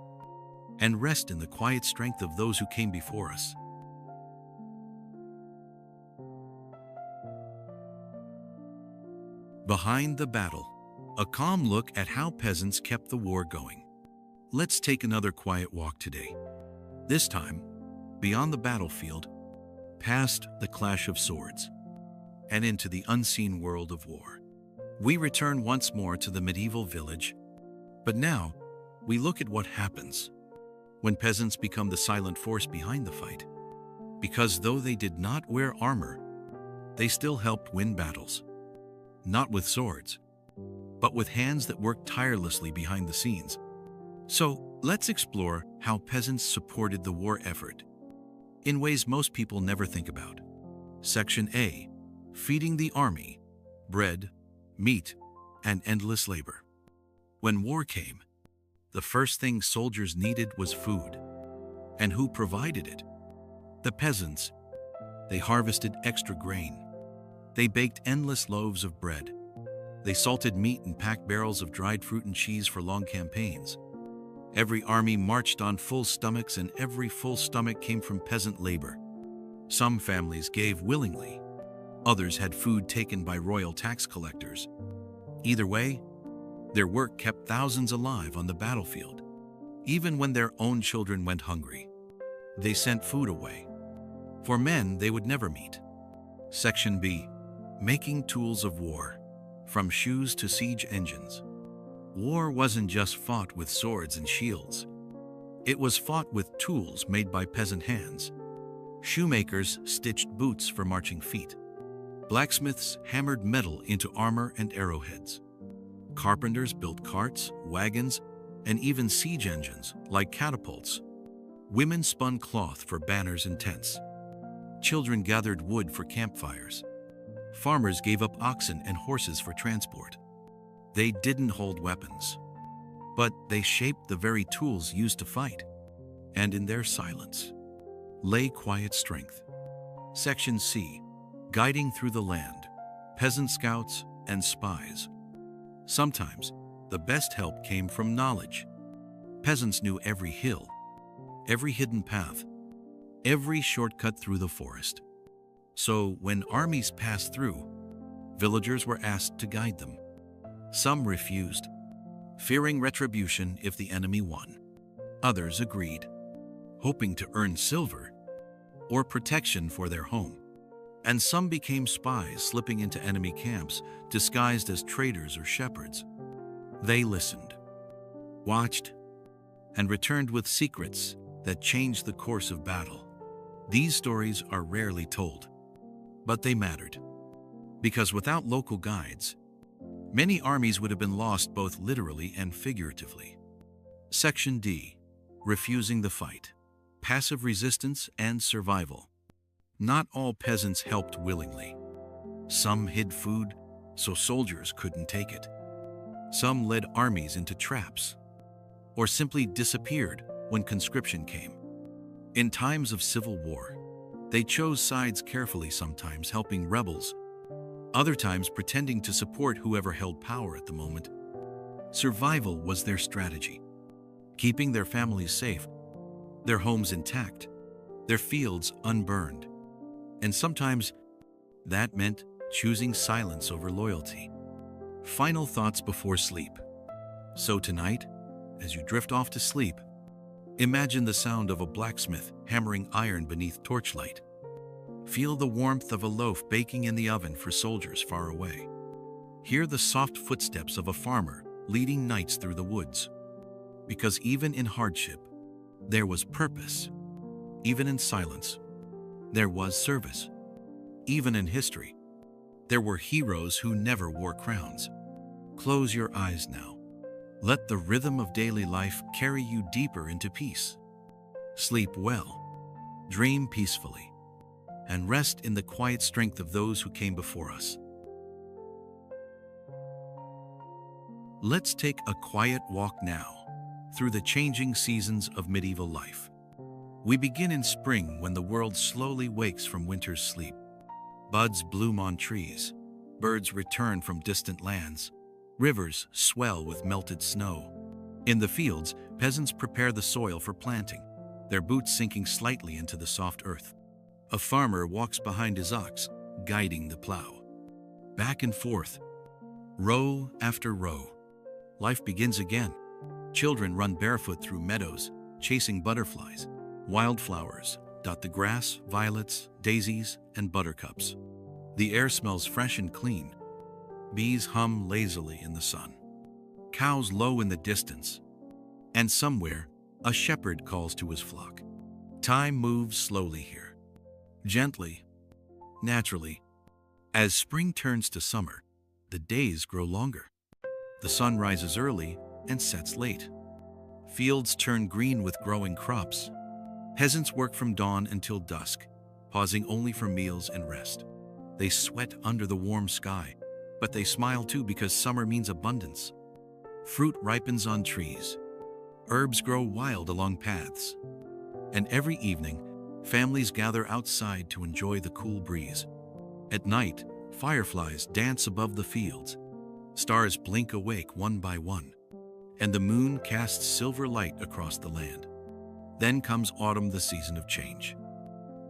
and rest in the quiet strength of those who came before us. Behind the battle, a calm look at how peasants kept the war going. Let's take another quiet walk today. This time, beyond the battlefield, past the clash of swords, and into the unseen world of war. We return once more to the medieval village, but now we look at what happens when peasants become the silent force behind the fight. Because though they did not wear armor, they still helped win battles. Not with swords, but with hands that worked tirelessly behind the scenes. So, let's explore how peasants supported the war effort in ways most people never think about. Section A. Feeding the army. Bread, meat, and endless labor. When war came, the first thing soldiers needed was food. And who provided it? The peasants. They harvested extra grain. They baked endless loaves of bread. They salted meat and packed barrels of dried fruit and cheese for long campaigns. Every army marched on full stomachs, and every full stomach came from peasant labor. Some families gave willingly. Others had food taken by royal tax collectors. Either way, their work kept thousands alive on the battlefield. Even when their own children went hungry, they sent food away. For men they would never meet. Section B. Making tools of war. From shoes to siege engines. War wasn't just fought with swords and shields. It was fought with tools made by peasant hands. Shoemakers stitched boots for marching feet. Blacksmiths hammered metal into armor and arrowheads. Carpenters built carts, wagons, and even siege engines like catapults. Women spun cloth for banners and tents. Children gathered wood for campfires. Farmers gave up oxen and horses for transport. They didn't hold weapons, but they shaped the very tools used to fight. And in their silence lay quiet strength. Section C. Guiding through the land. Peasant scouts and spies. Sometimes, the best help came from knowledge. Peasants knew every hill, every hidden path, every shortcut through the forest. So, when armies passed through, villagers were asked to guide them. Some refused, fearing retribution if the enemy won. Others agreed, hoping to earn silver or protection for their home. And some became spies, slipping into enemy camps, disguised as traders or shepherds. They listened, watched, and returned with secrets that changed the course of battle. These stories are rarely told, but they mattered, because without local guides, many armies would have been lost both literally and figuratively. Section D. Refusing the fight. Passive resistance and survival. Not all peasants helped willingly. Some hid food so soldiers couldn't take it. Some led armies into traps, or simply disappeared when conscription came. In times of civil war, they chose sides carefully, sometimes helping rebels, other times pretending to support whoever held power at the moment. Survival was their strategy, keeping their families safe, their homes intact, their fields unburned. And sometimes that meant choosing silence over loyalty. Final thoughts before sleep. So tonight, as you drift off to sleep, imagine the sound of a blacksmith hammering iron beneath torchlight. Feel the warmth of a loaf baking in the oven for soldiers far away. Hear the soft footsteps of a farmer leading nights through the woods. Because even in hardship, there was purpose. Even in silence, there was service. Even in history, there were heroes who never wore crowns. Close your eyes now. Let the rhythm of daily life carry you deeper into peace. Sleep well, dream peacefully, and rest in the quiet strength of those who came before us. Let's take a quiet walk now through the changing seasons of medieval life. We begin in spring, when the world slowly wakes from winter's sleep. Buds bloom on trees, birds return from distant lands, rivers swell with melted snow. In the fields, peasants prepare the soil for planting, their boots sinking slightly into the soft earth. A farmer walks behind his ox, guiding the plow. Back and forth, row after row. Life begins again. Children run barefoot through meadows, chasing butterflies. Wildflowers dot the grass, violets, daisies, and buttercups. The air smells fresh and clean. Bees hum lazily in the sun. Cows low in the distance. And somewhere, a shepherd calls to his flock. Time moves slowly here. Gently, naturally. As spring turns to summer, the days grow longer. The sun rises early and sets late. Fields turn green with growing crops. Peasants work from dawn until dusk, pausing only for meals and rest. They sweat under the warm sky, but they smile too, because summer means abundance. Fruit ripens on trees. Herbs grow wild along paths. And every evening, families gather outside to enjoy the cool breeze. At night, fireflies dance above the fields. Stars blink awake one by one. and the moon casts silver light across the land. Then comes autumn, the season of change.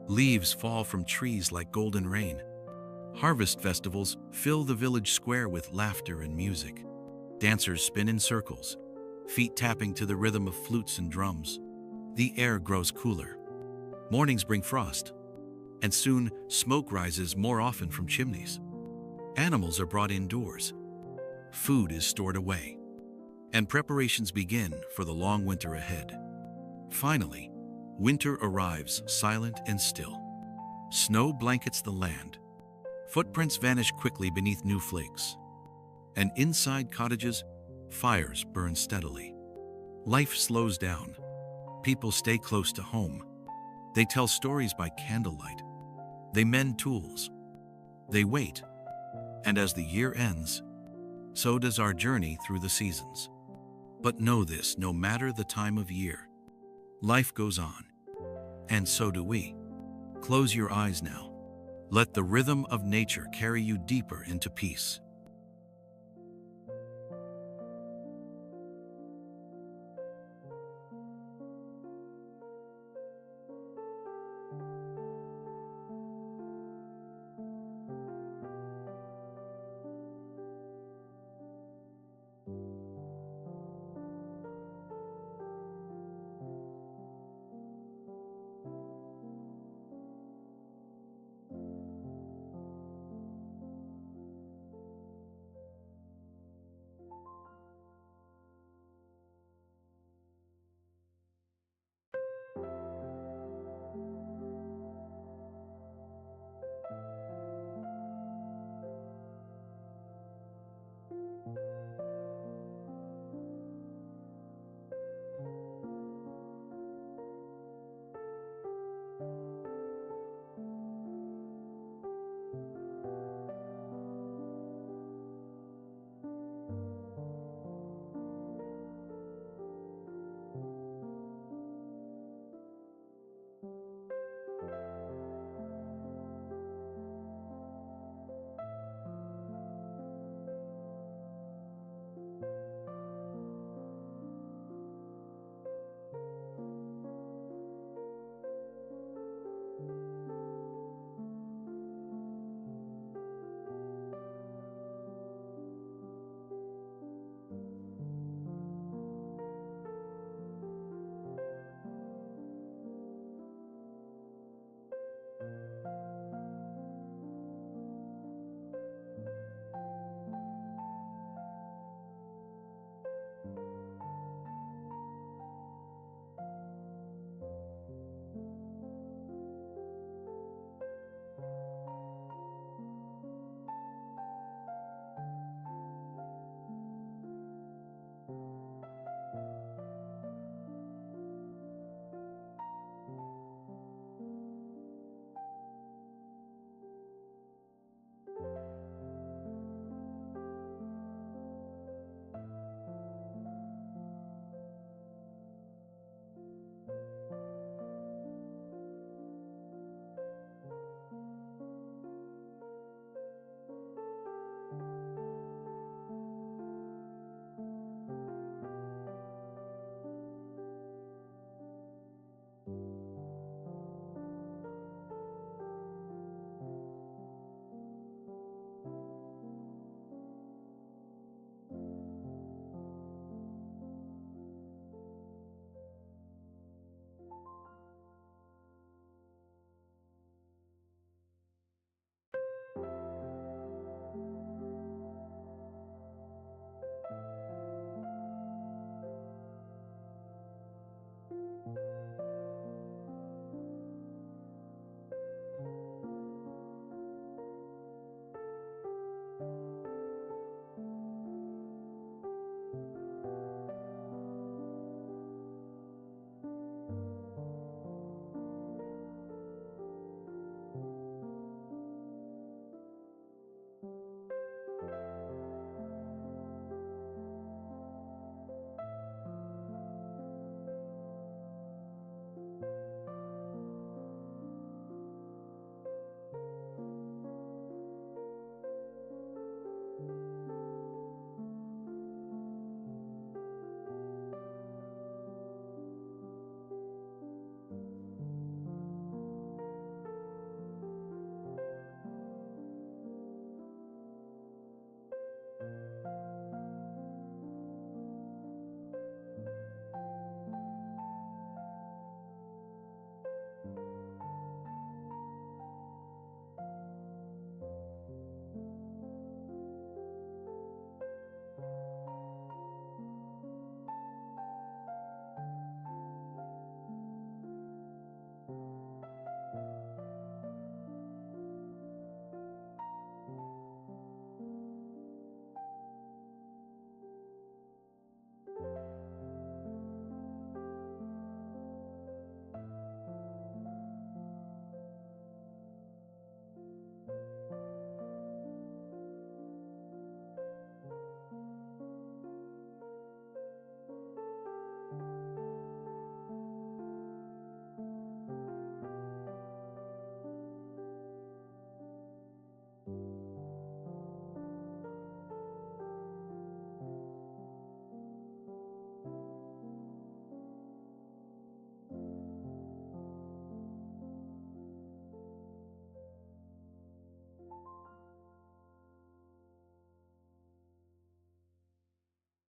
Leaves fall from trees like golden rain. Harvest festivals fill the village square with laughter and music. Dancers spin in circles, feet tapping to the rhythm of flutes and drums. The air grows cooler. Mornings bring frost, and soon smoke rises more often from chimneys. Animals are brought indoors. Food is stored away, and preparations begin for the long winter ahead. Finally, winter arrives, silent and still. Snow blankets the land. Footprints vanish quickly beneath new flakes. And inside cottages, fires burn steadily. Life slows down. People stay close to home. They tell stories by candlelight. They mend tools. They wait. And as the year ends, so does our journey through the seasons. But know this, no matter the time of year, life goes on. And so do we. Close your eyes now. Let the rhythm of nature carry you deeper into peace.